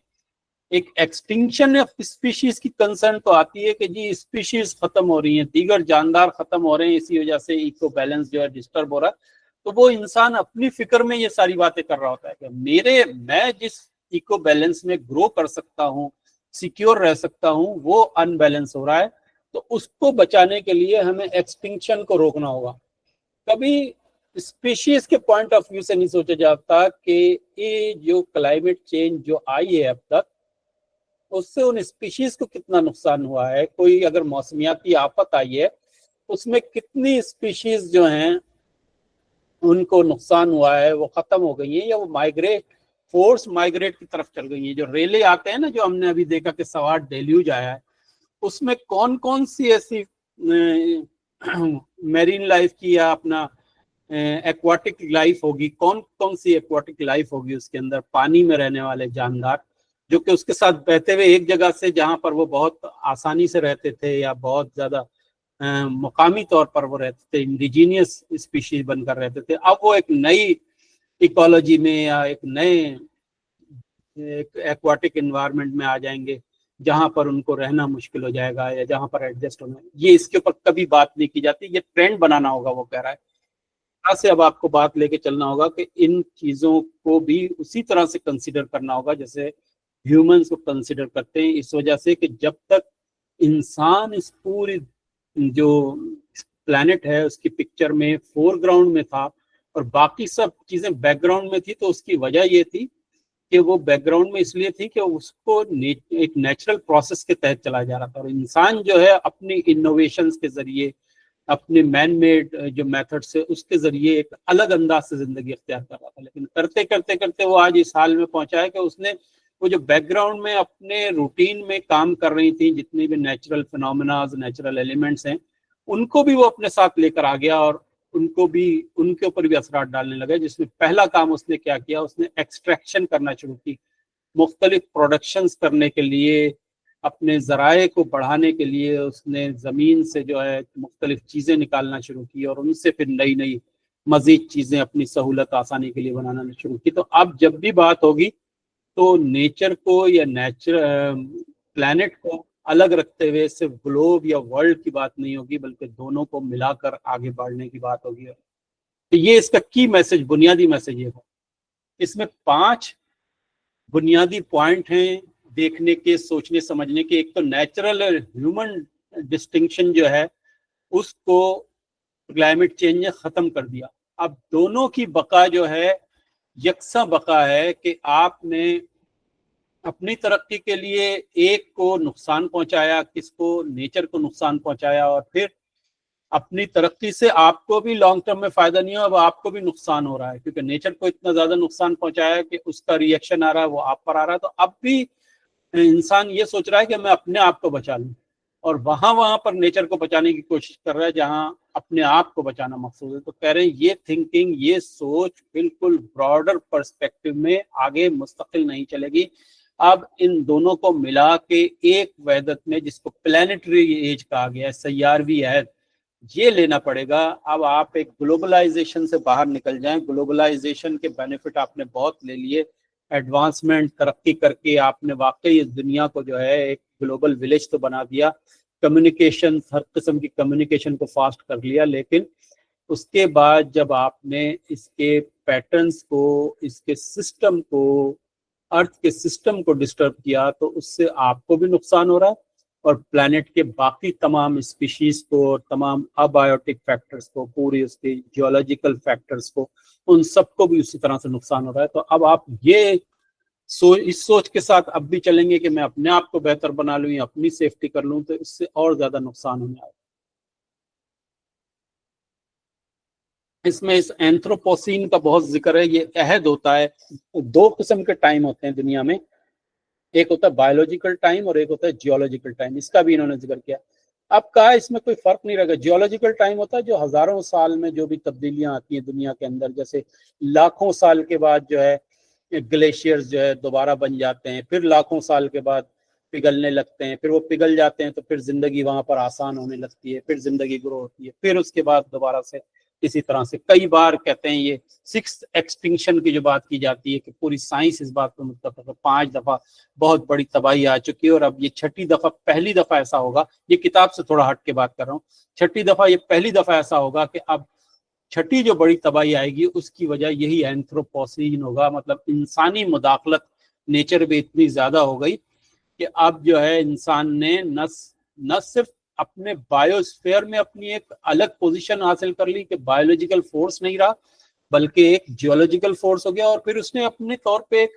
एक एक्सटिंक्शन ऑफ स्पीशीज की कंसर्न तो आती है कि जी स्पीशीज खत्म हो रही हैं, दीगर जानदार खत्म हो रहे हैं, इसी वजह से इको बैलेंस जो है डिस्टर्ब हो रहा है। तो वो इंसान अपनी फिक्र में ये सारी बातें कर रहा होता है कि मैं जिस इको बैलेंस में ग्रो कर सकता हूँ, सिक्योर रह सकता हूँ, वो अनबैलेंस हो रहा है। तो उसको बचाने के लिए हमें एक्सटिंक्शन को रोकना होगा। कभी स्पीशीज के पॉइंट ऑफ व्यू से नहीं सोचा जाता कि ये जो क्लाइमेट चेंज जो आई है अब तक, उससे उन स्पीशीज को कितना नुकसान हुआ है। कोई अगर मौसमियाती आफत आई है, उसमें कितनी स्पीशीज जो हैं उनको नुकसान हुआ है वो खत्म हो गई हैं, या वो फोर्स माइग्रेट की तरफ चल गई हैं। जो रेले आते हैं ना, जो हमने अभी देखा कि सवाट डेल्यूज आया है, उसमें कौन कौन सी ऐसी मेरीन लाइफ की या अपना एक्वाटिक लाइफ होगी, कौन कौन सी एक्वाटिक लाइफ होगी उसके अंदर, पानी में रहने वाले जानदार, जो कि उसके साथ बहते हुए एक जगह से जहां पर वो बहुत आसानी से रहते थे या बहुत ज्यादा मुकामी तौर पर वो रहते थे, इंडिजीनियस स्पीशीज बनकर रहते थे, अब वो एक नई इकोलॉजी में या एक नए एक्वाटिक एनवायरनमेंट में आ जाएंगे, जहां पर उनको रहना मुश्किल हो जाएगा या जहां पर एडजस्ट होना। ये इसके ऊपर कभी बात नहीं की जाती, ये ट्रेंड बनाना होगा, वो कह रहा है। यहाँ से अब आपको बात लेके चलना होगा कि इन चीजों को भी उसी तरह से कंसिडर करना होगा जैसे ह्यूमंस को कंसिडर करते हैं, इस वजह से कि जब तक इंसान इस पूरी जो प्लैनेट है उसकी पिक्चर में फोरग्राउंड में था और बाकी सब चीजें बैकग्राउंड में थी, तो उसकी वजह ये थी कि वो बैकग्राउंड में इसलिए थी कि उसको एक नेचुरल प्रोसेस के तहत चला जा रहा था, और इंसान जो है अपनी इनोवेशंस के जरिए, अपने मैन मेड जो मेथड से, उसके जरिए एक अलग अंदाज से जिंदगी अख्तियार कर रहा था। लेकिन करते करते करते वो आज इस हाल में पहुंचा है कि उसने वो जो बैकग्राउंड में अपने रूटीन में काम कर रही थी, जितनी भी नेचुरल फिनोमेनाज, नेचुरल एलिमेंट्स हैं, उनको भी वो अपने साथ लेकर आ गया और उनको भी, उनके ऊपर भी असरात डालने लगे। जिसमें पहला काम उसने क्या किया, उसने एक्सट्रैक्शन करना शुरू की, मुख्तलिफ प्रोडक्शंस करने के लिए, अपने ज़राए को बढ़ाने के लिए उसने ज़मीन से जो है मुख्तलिफ चीज़ें निकालना शुरू की और उनसे फिर नई नई मज़ीद चीज़ें अपनी सहूलत आसानी के लिए बनाना शुरू की। तो अब जब भी बात होगी तो नेचर को या प्लैनेट को अलग रखते हुए सिर्फ ग्लोब या वर्ल्ड की बात नहीं होगी, बल्कि दोनों को मिलाकर आगे बढ़ने की बात होगी। तो ये इसका की मैसेज, बुनियादी मैसेज ये है। इसमें 5 बुनियादी पॉइंट हैं देखने के, सोचने समझने के। एक तो नेचुरल और ह्यूमन डिस्टिंक्शन जो है उसको क्लाइमेट चेंज ने खत्म कर दिया। अब दोनों की बका जो है यकसा बका है कि आपने अपनी तरक्की के लिए एक को नुकसान पहुंचाया, किसको, नेचर को नुकसान पहुंचाया, और फिर अपनी तरक्की से आपको भी लॉन्ग टर्म में फायदा नहीं हो, अब आपको भी नुकसान हो रहा है, क्योंकि नेचर को इतना ज्यादा नुकसान पहुंचाया है कि उसका रिएक्शन आ रहा है, वो आप पर आ रहा है। तो अब भी इंसान ये सोच रहा है कि मैं अपने आप को बचा लूं, और वहां पर नेचर को बचाने की कोशिश कर रहा है जहां अपने आप को बचाना मकसूद है। तो कह रहे हैं ये थिंकिंग, ये सोच बिल्कुल ब्रॉडर पर्सपेक्टिव में आगे मुस्तकिल नहीं चलेगी। अब इन दोनों को मिला के एक वहदत में, जिसको प्लानिटरी एज कहा गया है, सैयारवी अहद, ये लेना पड़ेगा। अब आप एक ग्लोबलाइजेशन से बाहर निकल जाएं। ग्लोबलाइजेशन के बेनिफिट आपने बहुत ले लिए, एडवांसमेंट, तरक्की करके आपने वाकई इस दुनिया को जो है एक ग्लोबल विलेज तो बना दिया, कम्युनिकेशन, हर किस्म की कम्युनिकेशन को फास्ट कर लिया। लेकिन उसके बाद जब आपने इसके पैटर्न्स को, इसके सिस्टम को, अर्थ के सिस्टम को डिस्टर्ब किया, तो उससे आपको भी नुकसान हो रहा है और प्लैनेट के बाकी तमाम स्पीशीज को, तमाम अबायोटिक फैक्टर्स को, पूरी उसके जियोलॉजिकल फैक्टर्स को, उन सबको भी उसी तरह से नुकसान हो रहा है। तो अब आप ये इस सोच के साथ अब भी चलेंगे कि मैं अपने आप को बेहतर बना लूं या अपनी सेफ्टी कर लूं, तो इससे और ज्यादा नुकसान होने आएगा। इसमें इस एंथ्रोपोसीन का बहुत जिक्र है। ये अहद होता है, 2 किस्म के टाइम होते हैं दुनिया में, एक होता है बायोलॉजिकल टाइम और एक होता है जियोलॉजिकल टाइम। इसका भी इन्होंने जिक्र किया। अब कहा इसमें कोई फर्क नहीं रहेगा। जियोलॉजिकल टाइम होता है जो हजारों साल में जो भी तब्दीलियां आती हैं दुनिया के अंदर, जैसे लाखों साल के बाद जो है ग्लेशियर्स जो है दोबारा बन जाते हैं, फिर लाखों साल के बाद पिघलने लगते हैं, फिर वो पिघल जाते हैं, तो फिर जिंदगी वहां पर आसान होने लगती है, फिर जिंदगी ग्रो होती है, फिर उसके बाद दोबारा से इसी तरह से कई बार कहते हैं। ये 6th एक्सटिंक्शन की जो बात की जाती है कि पूरी साइंस इस बात पर मुत्तफिक है, 5 दफा बहुत बड़ी तबाही आ चुकी है और अब ये 6ठी दफा, पहली दफा ऐसा होगा, ये किताब से थोड़ा हट के बात कर रहा हूँ, 6ठी दफा, ये पहली दफा ऐसा होगा कि अब 6ठी जो बड़ी तबाही आएगी उसकी वजह यही एंथ्रोपोसीन होगा। मतलब इंसानी मुदाखलत नेचर में इतनी ज्यादा हो गई कि अब जो है इंसान ने न सिर्फ अपने बायोस्फीयर में अपनी एक अलग पोजीशन हासिल कर ली कि बायोलॉजिकल फोर्स नहीं रहा, बल्कि एक जियोलॉजिकल फोर्स हो गया, और फिर उसने अपने तौर पे एक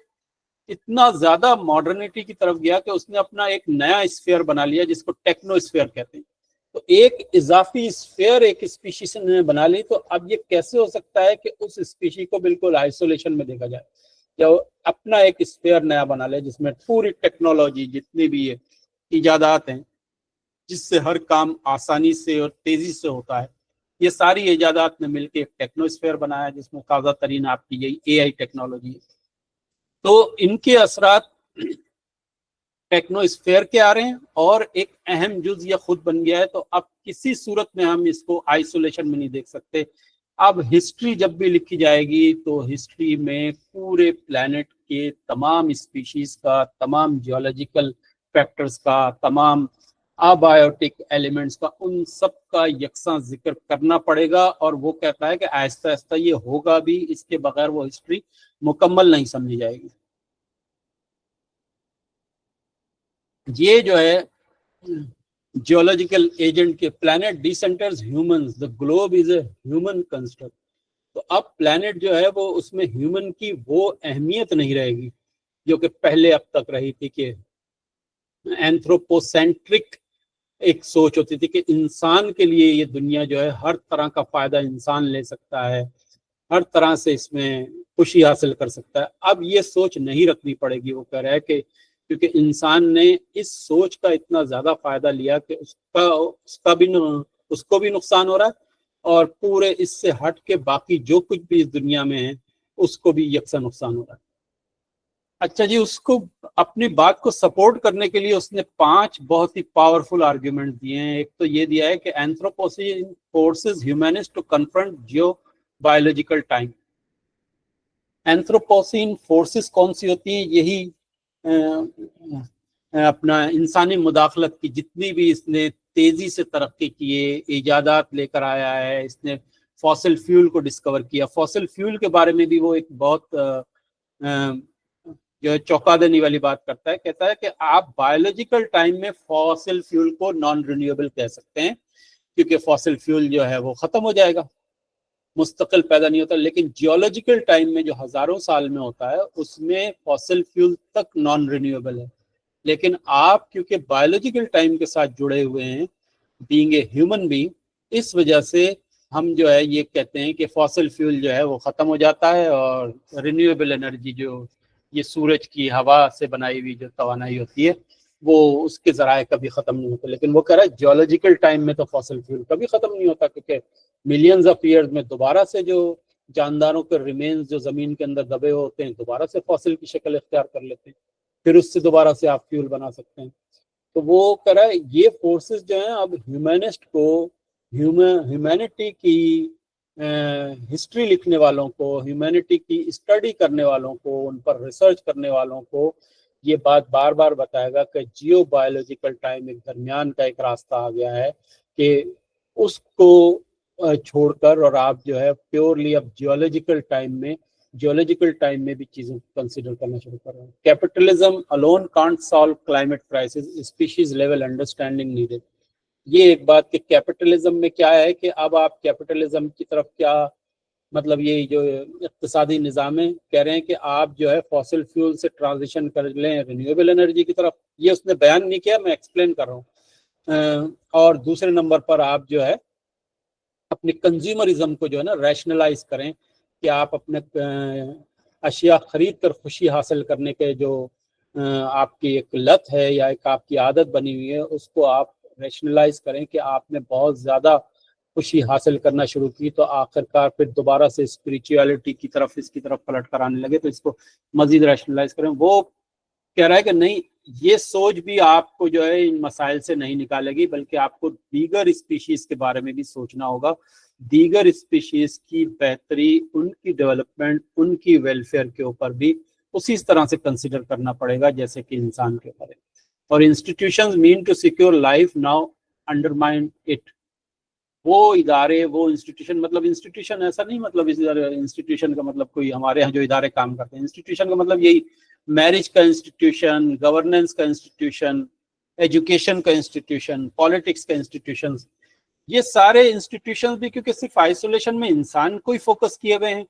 इतना ज्यादा मॉडर्निटी की तरफ गया कि उसने अपना एक नया स्फीयर बना लिया जिसको टेक्नोस्फीयर कहते हैं। تو ایک اضافی اسفیئر ایک اسپیشیز نے بنا لی، تو اب یہ کیسے ہو سکتا ہے کہ اس اسپیشی کو بالکل آئسولیشن میں دیکھا جائے، یا اپنا ایک اسفیئر نیا بنا لے جس میں پوری ٹیکنالوجی جتنی بھی ایجادات ہیں جس سے ہر کام آسانی سے اور تیزی سے ہوتا ہے، یہ ساری ایجادات نے مل کے ایک ٹیکنو اسفیئر بنایا جس میں تازہ ترین آپ کی یہی اے آئی ٹیکنالوجی ہے۔ تو ان کے اثرات ٹیکنو اسفیئر کے آ رہے ہیں اور ایک اہم جز یہ خود بن گیا ہے، تو اب کسی صورت میں ہم اس کو آئسولیشن میں نہیں دیکھ سکتے۔ اب ہسٹری جب بھی لکھی جائے گی تو ہسٹری میں پورے پلانٹ کے تمام اسپیشیز کا، تمام جیولوجیکل فیکٹرز کا، تمام آبایوٹک ایلیمنٹس کا، ان سب کا یکساں ذکر کرنا پڑے گا، اور وہ کہتا ہے کہ آہستہ آہستہ یہ ہوگا بھی، اس کے بغیر وہ ہسٹری مکمل نہیں سمجھی جائے گی۔ یہ جو ہے جیولوجیکل ایجنٹ کے planet decenters humans, the globe is a human construct، تو اب پلانٹ جو ہے وہ اس میں ہیومن کی وہ اہمیت نہیں رہے گی جو کہ پہلے اب تک رہی تھی، کہ اینتھروپوسینٹرک ایک سوچ ہوتی تھی کہ انسان کے لیے یہ دنیا جو ہے ہر طرح کا فائدہ انسان لے سکتا ہے، ہر طرح سے اس میں خوشی حاصل کر سکتا ہے۔ اب یہ سوچ نہیں رکھنی پڑے گی، وہ کہہ رہا ہے کہ کیونکہ انسان نے اس سوچ کا اتنا زیادہ فائدہ لیا کہ اس کو بھی نقصان ہو رہا ہے، اور پورے اس سے ہٹ کے باقی جو کچھ بھی اس دنیا میں ہے اس کو بھی یکساں نقصان ہو رہا ہے۔ اچھا جی، اس کو اپنی بات کو سپورٹ کرنے کے لیے اس نے 5 بہت ہی پاورفل آرگیومنٹ دیے ہیں۔ ایک تو یہ دیا ہے کہ Anthropocene forces humans to confront geo biological time. Anthropocene forces کون سی ہوتی ہیں؟ یہی اپنا انسانی مداخلت کی جتنی بھی اس نے تیزی سے ترقی کیے، ایجادات لے کر آیا ہے، اس نے فاسل فیول کو ڈسکور کیا۔ فاسل فیول کے بارے میں بھی وہ ایک بہت جو چوکا دینے والی بات کرتا ہے، کہتا ہے کہ آپ بایولوجیکل ٹائم میں فاسل فیول کو نان رینیویبل کہہ سکتے ہیں، کیونکہ فاسل فیول جو ہے وہ ختم ہو جائے گا، مستقل پیدا نہیں ہوتا، لیکن جیولوجیکل ٹائم میں جو ہزاروں سال میں ہوتا ہے اس میں فاسل فیول تک نان رینیویبل ہے۔ لیکن آپ کیونکہ بایولوجیکل ٹائم کے ساتھ جڑے ہوئے ہیں، بینگ اے ہیومن بینگ، اس وجہ سے ہم جو ہے یہ کہتے ہیں کہ فاسل فیول جو ہے وہ ختم ہو جاتا ہے، اور رینیویبل انرجی جو یہ سورج کی ہوا سے بنائی ہوئی جو توانائی ہوتی ہے وہ اس کے ذرائع کبھی ختم نہیں ہوتے۔ لیکن وہ کہہ رہا ہے جیولوجیکل ٹائم میں تو فاسل فیول کبھی ختم نہیں ہوتا، کیونکہ ملینز آف ایئرز میں دوبارہ سے جو جانداروں کے ریمینز جو زمین کے اندر دبے ہوتے ہیں دوبارہ سے فاسل کی شکل اختیار کر لیتے ہیں، پھر اس سے دوبارہ سے آپ فیول بنا سکتے ہیں۔ تو وہ کہہ رہا ہے یہ فورسز جو ہیں اب ہیومنسٹ کو، ہیومینٹی کی ہسٹری لکھنے والوں کو، ہیومینٹی کی اسٹڈی کرنے والوں کو، ان پر ریسرچ کرنے والوں کو یہ بات بار بار بتائے گا کہ جیو بایولوجیکل ٹائم ایک درمیان کا ایک راستہ آ گیا ہے، کہ اس کو چھوڑ کر اور آپ جو ہے پیورلی اب جیولوجیکل ٹائم میں بھی چیزوں کو کنسیڈر کرنا شروع کر رہے ہیں۔ Capitalism alone can't solve climate crisis, species level understanding needed۔ یہ ایک بات کہ کیپٹلزم میں کیا ہے کہ اب آپ کیپٹلزم کی طرف کیا مطلب یہ جو اقتصادی نظام ہے کہہ رہے ہیں کہ آپ جو ہے فاسل فیول سے ٹرانزیشن کر لیں رینیویبل انرجی کی طرف، یہ اس نے بیان نہیں کیا، میں ایکسپلین کر رہا ہوں۔ اور دوسرے نمبر پر آپ جو ہے اپنے کنزیومرزم کو جو ہے نا ریشنلائز کریں، کہ آپ اپنے اشیاء خرید کر خوشی حاصل کرنے کے جو آپ کی ایک لت ہے یا ایک آپ کی عادت بنی ہوئی ہے، اس کو آپ ریشنلائز کریں کہ آپ نے بہت زیادہ خوشی حاصل کرنا شروع کی، تو آخرکار پھر دوبارہ سے اسپریچولیٹی کی طرف اس کی طرف پلٹ کر آنے لگے، تو اس کو مزید ریشنلائز کریں۔ وہ کہہ رہا ہے کہ نہیں، یہ سوچ بھی آپ کو جو ہے ان مسائل سے نہیں نکالے گی، بلکہ آپ کو دیگر اسپیشیز کے بارے میں بھی سوچنا ہوگا، دیگر اسپیشیز کی بہتری، ان کی ڈیولپمنٹ، ان کی ویلفیئر کے اوپر بھی اسی طرح سے کنسیڈر کرنا پڑے گا جیسے کہ انسان کے اوپر ہے۔ اور institutions mean to secure life now undermine it. وہ ادارے، وہ انسٹیٹیوشن، مطلب انسٹیٹیوشن ایسا نہیں، مطلب انسٹیٹیوشن کا مطلب کوئی ہمارے ہاں جو ادارے کام کرتے ہیں، انسٹیٹیوشن کا مطلب یہی میرج کا انسٹیٹیوشن، گورننس کا انسٹیٹیوشن، ایجوکیشن کا انسٹیٹیوشن، پالیٹکس کا انسٹیٹیوشن، یہ سارے انسٹیٹیوشن بھی کیونکہ صرف آئسولیشن میں انسان کو ہی فوکس کیے ہوئے ہیں،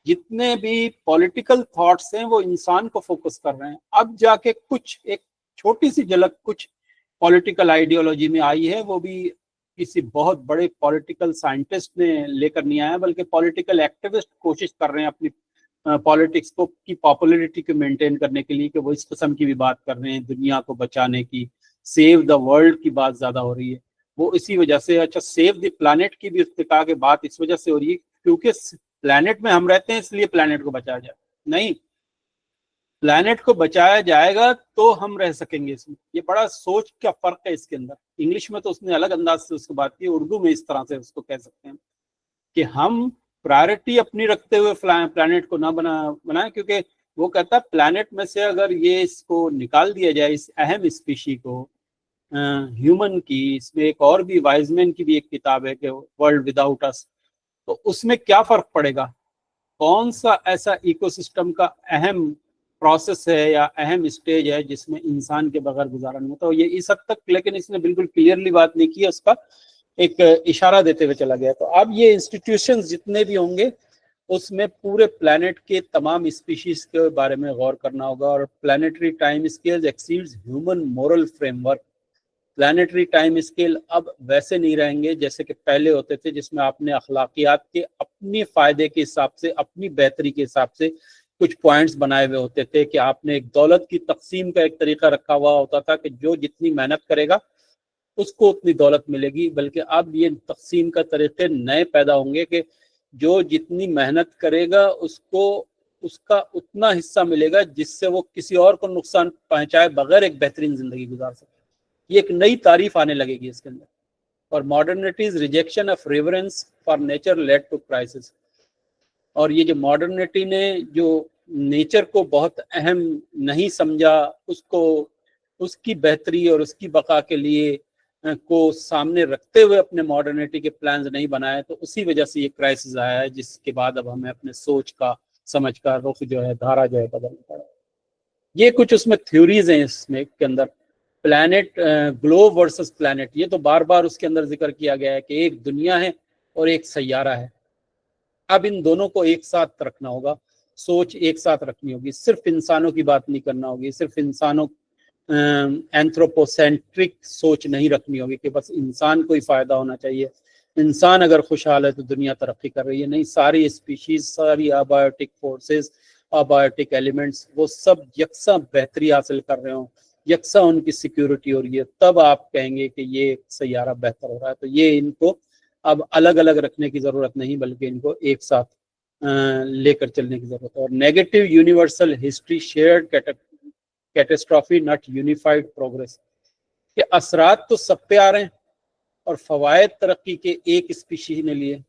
جتنے بھی پولیٹیکل تھاٹس ہیں وہ انسان کو فوکس کر رہے ہیں۔ اب جا کے کچھ ایک چھوٹی سی جھلک کچھ پولیٹیکل آئیڈیالوجی میں آئی ہے، وہ بھی किसी बहुत बड़े पॉलिटिकल साइंटिस्ट ने लेकर नहीं आया, बल्कि पॉलिटिकल एक्टिविस्ट कोशिश कर रहे हैं अपनी पॉलिटिक्स को की पॉपुलैरिटी को मेंटेन करने के लिए, कि वो इस किस्म की भी बात कर रहे हैं, दुनिया को बचाने की, सेव द वर्ल्ड की बात ज्यादा हो रही है। वो इसी वजह से, अच्छा सेव द प्लैनेट की भी उसने कहा कि बात इस वजह से हो रही है क्योंकि प्लैनेट में हम रहते हैं इसलिए प्लैनेट को बचाया जाए, नहीं, प्लैनेट को बचाया जाएगा तो हम रह सकेंगे इसमें। ये बड़ा सोच का फर्क है इसके अंदर। इंग्लिश में तो उसने अलग अंदाज से उसको बात की, उर्दू में इस तरह से उसको कह सकते हैं कि हम प्रायोरिटी अपनी रखते हुए प्लैनेट को ना बनाए, क्योंकि वो कहता है प्लैनेट में से अगर ये इसको निकाल दिया जाए, इस अहम स्पीशी को, ह्यूमन की, इसमें एक और भी वाइजमैन की भी एक किताब है कि वर्ल्ड विदाउट अस, तो उसमें क्या फर्क पड़ेगा, कौन सा ऐसा इकोसिस्टम का अहम प्रोसेस है या अहम स्टेज है जिसमें इंसान के बगैर गुजारा नहीं होता। तो ये इस हद तक, लेकिन इसने बिल्कुल क्लियरली बात नहीं की, उसका एक इशारा देते हुए चला गया। तो अब ये इंस्टीट्यूशंस जितने भी होंगे उसमें पूरे प्लैनेट के तमाम स्पीशीज के बारे में गौर करना होगा, और planetary time scales exceeds human moral framework. Planetary time scale अब वैसे नहीं रहेंगे जैसे कि पहले होते थे, जिसमें आपने अखलाकियात के अपने फायदे के हिसाब से, अपनी बेहतरी के हिसाब से कुछ पॉइंट्स बनाए हुए होते थे, कि आपने एक दौलत की तकसीम का एक तरीका रखा हुआ होता था कि जो जितनी मेहनत करेगा उसको उतनी दौलत मिलेगी। बल्कि अब ये तकसीम का तरीके नए पैदा होंगे कि जो जितनी मेहनत करेगा उसको उसका उतना हिस्सा मिलेगा जिससे वो किसी और को नुकसान पहुंचाए बगैर एक बेहतरीन जिंदगी गुजार सके। ये एक नई तारीफ आने लगेगी इसके अंदर। और modernity's rejection of reverence for nature led to crisis. और ये जो मॉडर्निटी ने जो नेचर को बहुत अहम नहीं समझा, उसको उसकी बेहतरी और उसकी बका के लिए को सामने रखते हुए अपने मॉडर्निटी के प्लान्स नहीं बनाए, तो उसी वजह से ये क्राइसिस आया है, जिसके बाद अब हमें अपने सोच का, समझ का रुख जो है, धारा जो है, बदलना पड़ा। ये कुछ उसमें थ्योरीज हैं इसमें के अंदर। प्लैनेट ग्लोब वर्सेस प्लैनेट, ये तो बार बार उसके अंदर जिक्र किया गया है कि एक दुनिया है और एक सैयारा है। अब इन दोनों को एक साथ रखना होगा, सोच एक साथ रखनी होगी, सिर्फ इंसानों की बात नहीं करना होगी, सिर्फ इंसानों एंथ्रोपोसेंट्रिक सोच नहीं रखनी होगी कि बस इंसान को ही फायदा होना चाहिए, इंसान अगर खुशहाल है तो दुनिया तरक्की कर रही है। नहीं, सारी स्पीशीज, सारी अबायोटिक फोर्सेस, अबायोटिक एलिमेंट्स, वो सब यकसा बेहतरी हासिल कर रहे हो, यकसा उनकी सिक्योरिटी हो रही है, तब आप कहेंगे कि ये सैयारा बेहतर हो रहा है। तो ये इनको अब अलग अलग रखने की जरूरत नहीं, बल्कि इनको एक साथ लेकर चलने की जरूरत है। और negative universal history shared catastrophe not unified progress, के असरात तो सब पे आ रहे हैं और फवायद तरक्की के एक स्पीशी ने लिए,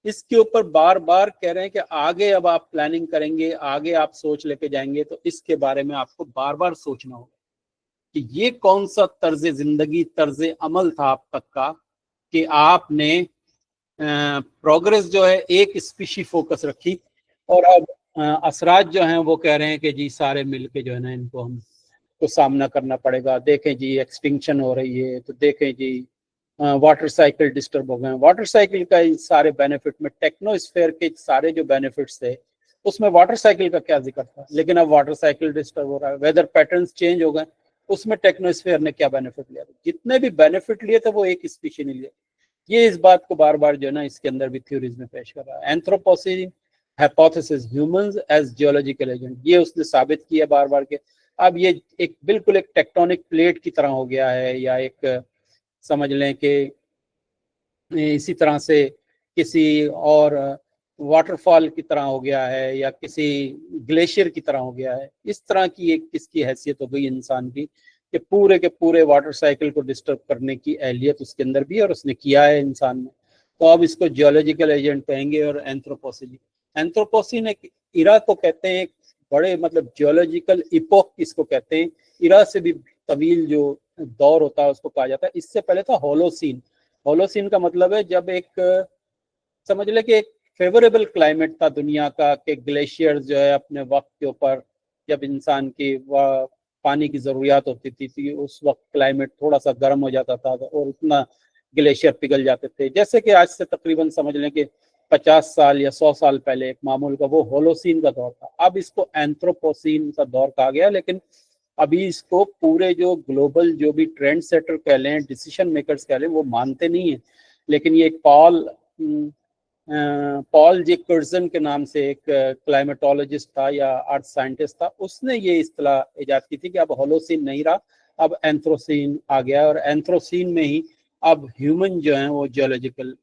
इसके ऊपर बार बार कह रहे हैं कि आगे अब आप प्लानिंग करेंगे, आगे आप सोच लेके जाएंगे, तो इसके बारे में आपको बार बार सोचना होगा कि ये कौन सा तर्ज जिंदगी, तर्ज अमल था आप तक का, कि आपने प्रोग्रेस जो है एक स्पीशी फोकस रखी, और अब असरात जो हैं वो कह रहे हैं कि जी सारे मिलके जो है ना, इनको हम को सामना करना पड़ेगा। देखें जी एक्सटिंक्शन हो रही है, तो देखें जी वाटर साइकिल डिस्टर्ब हो गए। वाटर साइकिल का सारे बेनिफिट में, टेक्नोस्फेयर के सारे जो बेनिफिट्स थे उसमें वाटर साइकिल का क्या जिक्र था, लेकिन अब वाटर साइकिल डिस्टर्ब हो रहा है। वेदर पैटर्न्स चेंज हो गए, उसमें टेक्नोस्फेयर ने क्या बेनिफिट लिया? जितने भी बेनिफिट लिए थे वो एक स्पीशी ने लिए। ये इस बात को बार बार जो है ना इसके अंदर भी थ्योरीज में पेश कर रहा है। Anthropocene hypothesis, humans as geological agent, ये उसने साबित किया बार बार के अब ये एक बिल्कुल एक टेक्टोनिक प्लेट की तरह हो गया है, या एक समझ लें कि इसी तरह से किसी और वाटरफॉल की तरह हो गया है, या किसी ग्लेशियर की तरह हो गया है। इस तरह की एक किसकी हैसियत हो गई इंसान की कि पूरे के पूरे वाटर साइकिल को डिस्टर्ब करने की अहलियत उसके अंदर भी, और उसने किया है इंसान ने। तो अब इसको जियोलॉजिकल एजेंट कहेंगे। और एंथ्रोपोसिन, एंथ्रोपोसिन एक इरा को कहते हैं, एक बड़े मतलब जियोलॉजिकल इपोक इसको कहते हैं। इरा से भी तवील जो दौर होता है उसको कहा जाता है। इससे पहले था होलोसीन। होलोसीन का मतलब है जब एक समझ ले कि एक फेवरेबल क्लाइमेट था दुनिया का, कि ग्लेशियर्स जो है अपने वक्त के ऊपर, जब इंसान की पानी की जरूरियात होती थी उस वक्त क्लाइमेट थोड़ा सा गर्म हो जाता था और उतना ग्लेशियर पिघल जाते थे। जैसे कि आज से तकरीबन समझ लें कि 50 साल या 100 साल पहले एक मामूल का वो होलोसीन का दौर था। अब इसको एंथ्रोपोसीन का दौर कहा गया, लेकिन अभी इसको पूरे जो ग्लोबल जो भी ट्रेंड सेटर कह लें, डिसीजन मेकर्स कह लें, वो मानते नहीं है। लेकिन ये पॉल जे कर्जन के नाम से एक क्लाइमेटोलॉजिस्ट था या अर्थ साइंटिस्ट था, उसने ये इस्तेलाह इजाद की थी कि अब होलोसीन नहीं रहा, अब एंथ्रोसीन आ गया, और एंथ्रोसीन में ही अब ह्यूमन जो है वो जियोलॉजिकल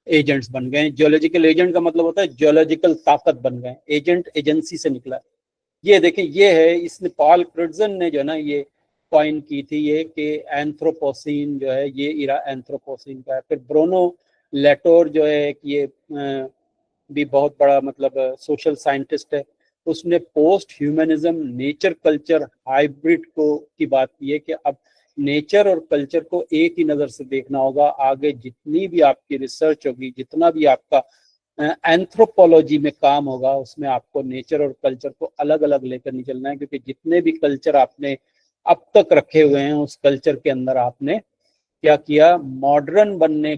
एजेंट्स बन गए। जियोलॉजिकल एजेंट का मतलब होता है जियोलॉजिकल ताकत बन गए, एजेंट एजेंसी से निकला है। ये देखिए, ये है, इसने पॉल क्रिट्जन ने जो है ना ये कॉइन की थी ये कि एंथ्रोपोसीन जो है ये इरा एंथ्रोपोसीन का है। फिर ब्रोनो लेटोर जो है ये भी बहुत बड़ा मतलब सोशल साइंटिस्ट है, उसने post humanism nature culture hybrid को की बात की है कि अब नेचर और कल्चर को एक ही नज़र से देखना होगा। आगे जितनी भी आपकी रिसर्च होगी, जितना भी आपका एंथ्रोपोलॉजी में काम होगा, उसमें आपको नेचर और कल्चर को अलग अलग लेकर नहीं चलना है, क्योंकि जितने भी कल्चर आपने अब तक रखे हुए हैं उस कल्चर के अंदर आपने क्या किया, मॉडर्न बनने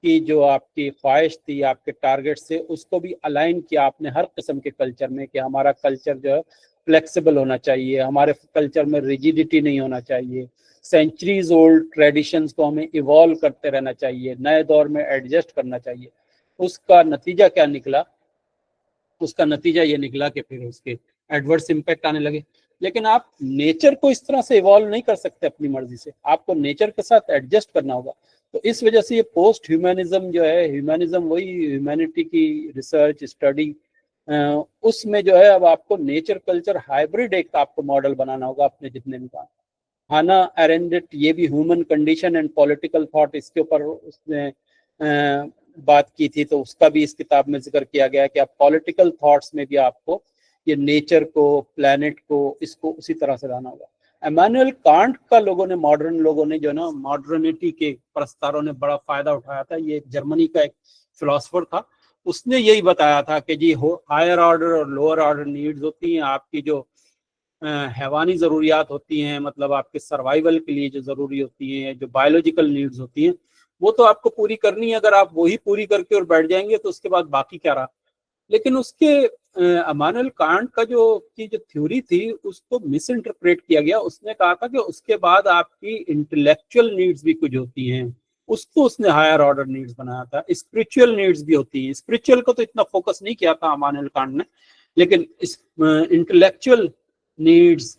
की जो आपकी ख्वाहिश थी, आपके टारगेट से, उसको भी अलाइन किया आपने हर किस्म के कल्चर में कि हमारा कल्चर जो है फ्लेक्सिबल होना चाहिए, हमारे कल्चर में रिजिडिटी नहीं होना चाहिए, सेंचुरीज ओल्ड ट्रेडिशंस को हमें इवॉल्व करते रहना चाहिए, नए दौर में एडजस्ट करना चाहिए। उसका नतीजा क्या निकला? उसका नतीजा ये निकला कि फिर उसके एडवर्स इम्पैक्ट आने लगे। लेकिन आप नेचर को इस तरह से इवॉल्व नहीं कर सकते अपनी मर्जी से, आपको नेचर के साथ एडजस्ट करना होगा। तो इस वजह से ये पोस्ट ह्यूमनिज्म जो है, ह्यूमनिज्म वही ह्यूमैनिटी की रिसर्च स्टडी, उसमें जो है अब आपको नेचर कल्चर हाइब्रिड एक आपको मॉडल बनाना होगा अपने जितने भी काम। हाना एरेंडेट ये भी human condition and political thought, इसके ऊपर उसने बात की थी, तो उसका भी इस किताब में जिक्र किया गया है कि आप पॉलिटिकल थॉट्स में भी आपको ये नेचर को, प्लैनेट को, इसको उसी तरह से लाना होगा। इमैनुअल कांट का लोगों ने, मॉडर्न लोगों ने जो ना, मॉडर्निटी के प्रस्तारों ने बड़ा फायदा उठाया था। ये जर्मनी का एक फिलोसफर था, उसने यही बताया था कि जी हायर ऑर्डर और लोअर ऑर्डर नीड्स होती हैं, आपकी जो हैवानी ज़रूरियात होती हैं, मतलब आपके सर्वाइवल के लिए जो ज़रूरी होती हैं, जो बायोलॉजिकल नीड्स होती हैं, वो तो आपको पूरी करनी है। अगर आप वही पूरी करके और बैठ जाएंगे तो उसके बाद बाकी क्या रहा। लेकिन उसके इमैनुअल कांट का जो थ्योरी थी उसको मिस इंटरप्रेट किया गया। उसने कहा था कि उसके बाद आपकी इंटेलेक्चुअल नीड्स भी कुछ होती हैं, उसको उसने हायर ऑर्डर नीड्स बनाया था। स्पिरिचुअल नीड्स भी होती हैं, स्पिरिचुअल को तो इतना फोकस नहीं किया था इमैनुअल कांट ने, लेकिन इंटेलेक्चुअल नीड्स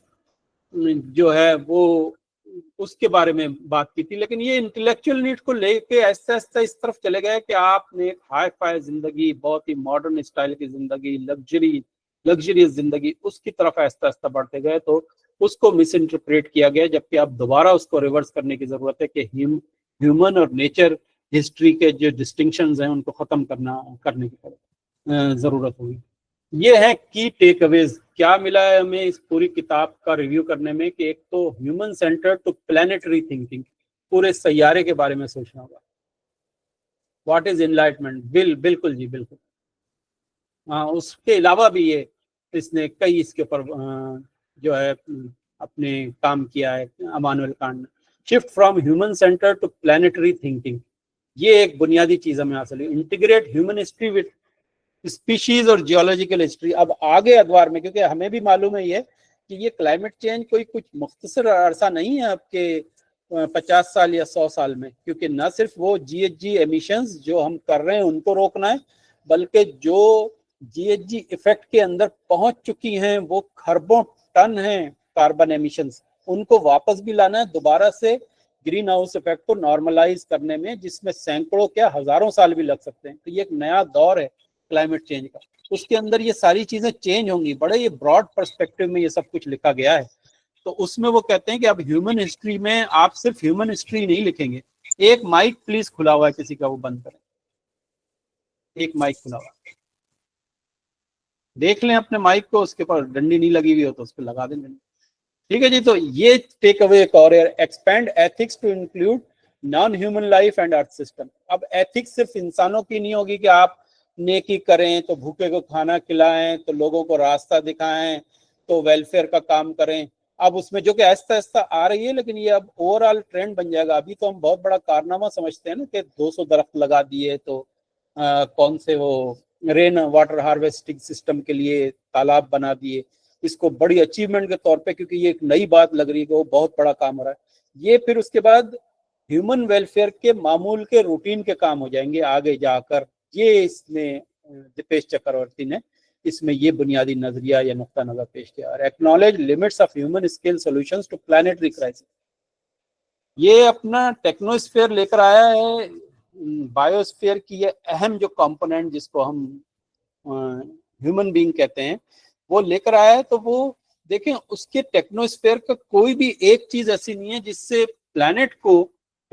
जो है वो उसके बारे में बात की थी। लेकिन ये इंटेलेक्चुअल नीड को लेके ऐसा ऐसा इस तरफ चले गए कि आपने एक हाई फाई जिंदगी, बहुत ही मॉडर्न स्टाइल की जिंदगी, लग्जरियस जिंदगी, उसकी तरफ ऐसा ऐसा बढ़ते गए, तो उसको मिस इंटरप्रेट किया गया। जबकि अब दोबारा उसको रिवर्स करने की जरूरत है कि ह्यूमन और नेचर हिस्ट्री के जो डिस्टिंक्शंस हैं उनको खत्म करने की जरूरत होगी। ये है की टेक अवेज। क्या मिला है हमें इस पूरी किताब का रिव्यू करने में कि एक तो human centred to planetary thinking, पूरे सैयारे के बारे में सोचना होगा। What is enlightenment? बिल्कुल जी, बिल्कुल। हाँ, उसके अलावा भी ये इसने कई इसके ऊपर जो है अपने काम किया है इमैनुअल कांट ने। Shift from human centre to planetary thinking, ये एक बुनियादी चीज हमें हासिल है। Integrate human history with species और जियोलॉजिकल हिस्ट्री। अब आगे अदवार में, क्योंकि हमें भी मालूम है ये कि ये क्लाइमेट चेंज कोई कुछ मुख्तसर अरसा नहीं है आपके 50 साल या 100 साल में, क्योंकि न सिर्फ वो जीएचजी एमिशंस जो हम कर रहे हैं उनको रोकना है, बल्कि जो जीएचजी इफेक्ट के अंदर पहुंच चुकी हैं वो खरबों टन हैं कार्बन एमिशंस, उनको वापस भी लाना है दोबारा से ग्रीन हाउस इफेक्ट को नॉर्मलाइज करने में, जिसमें सैकड़ों क्या हजारों साल भी लग सकते हैं। तो ये एक नया दौर है क्लाइमेट चेंज का, उसके अंदर ये सारी चीजें चेंज होंगी। बड़े ये ब्रॉड पर्सपेक्टिव में ये सब कुछ लिखा गया है। तो उसमें वो कहते हैं कि अब ह्यूमन हिस्ट्री में आप सिर्फ ह्यूमन हिस्ट्री नहीं लिखेंगे। एक माइक प्लीज खुला हुआ है किसी का, वो बंद करें। एक माइक खुला हुआ, देख लें अपने माइक को, उसके पर डंडी नहीं लगी हुई हो तो उस पर लगा दें। ठीक है जी, तो ये टेक अवे एक और, expand ethics to include non human life and earth system. अब एथिक्स सिर्फ इंसानों की नहीं होगी कि आप नेकी करें तो भूखे को खाना खिलाएं, तो लोगों को रास्ता दिखाएं, तो वेलफेयर का काम करें। अब उसमें जो कि ऐसा ऐसा आ रही है, लेकिन ये अब ओवरऑल ट्रेंड बन जाएगा। अभी तो हम बहुत बड़ा कारनामा समझते हैं ना कि 200 दरख्त लगा दिए, तो कौन से वो रेन वाटर हार्वेस्टिंग सिस्टम के लिए तालाब बना दिए। इसको बड़ी अचीवमेंट के तौर पे, क्योंकि ये एक नई बात लग रही है कि वो बहुत बड़ा काम हो रहा है। ये फिर उसके बाद ह्यूमन वेलफेयर के मामूल के रूटीन के काम हो जाएंगे आगे जाकर। ये इसमें दीपेश चक्रवर्ती ने इसमें ये बुनियादी नजरिया या नुक्ता नजर पेश किया। और acknowledge limits of human scale solutions to planetary crisis, ये अपना टेक्नोस्फेयर लेकर आया है। बायोस्फेयर की ये अहम जो कंपोनेंट जिसको हम ह्यूमन बीइंग कहते हैं वो लेकर आया है। तो वो देखें, उसके टेक्नोस्फेयर का कोई भी एक चीज ऐसी नहीं है जिससे प्लैनेट को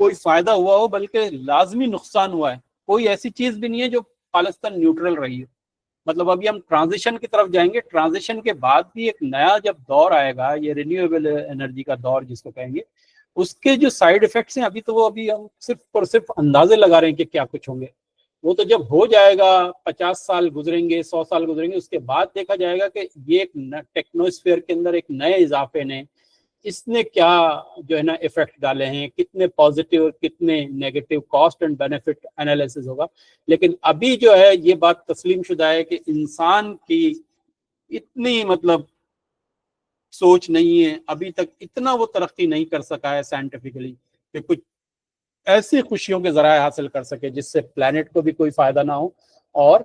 कोई फायदा हुआ हो, बल्कि लाजमी नुकसान हुआ है। कोई ऐसी चीज भी नहीं है जो खालिस्तान न्यूट्रल रही हो। मतलब अभी हम ट्रांजिशन की तरफ जाएंगे, ट्रांजिशन के बाद भी एक नया जब दौर आएगा, ये रिन्यूएबल एनर्जी का दौर जिसको कहेंगे, उसके जो साइड इफेक्ट्स हैं अभी तो वो अभी हम सिर्फ और सिर्फ अंदाजे लगा रहे हैं कि क्या कुछ होंगे। वो तो जब हो जाएगा, 50 साल गुजरेंगे, 100 साल गुजरेंगे, उसके बाद देखा जाएगा कि ये एक टेक्नोस्फेयर के अंदर एक नए इजाफे ने इसने क्या जो है ना इफेक्ट डाले हैं, कितने पॉजिटिव और कितने negative, cost and benefit analysis होगा। लेकिन अभी जो है ये बात तस्लीम शुदा है कि इंसान की इतनी मतलब सोच नहीं है, अभी तक इतना वो तरक्की नहीं कर सका है साइंटिफिकली कि कुछ ऐसी खुशियों के जराए हासिल कर सके जिससे प्लैनेट को भी कोई फायदा ना हो और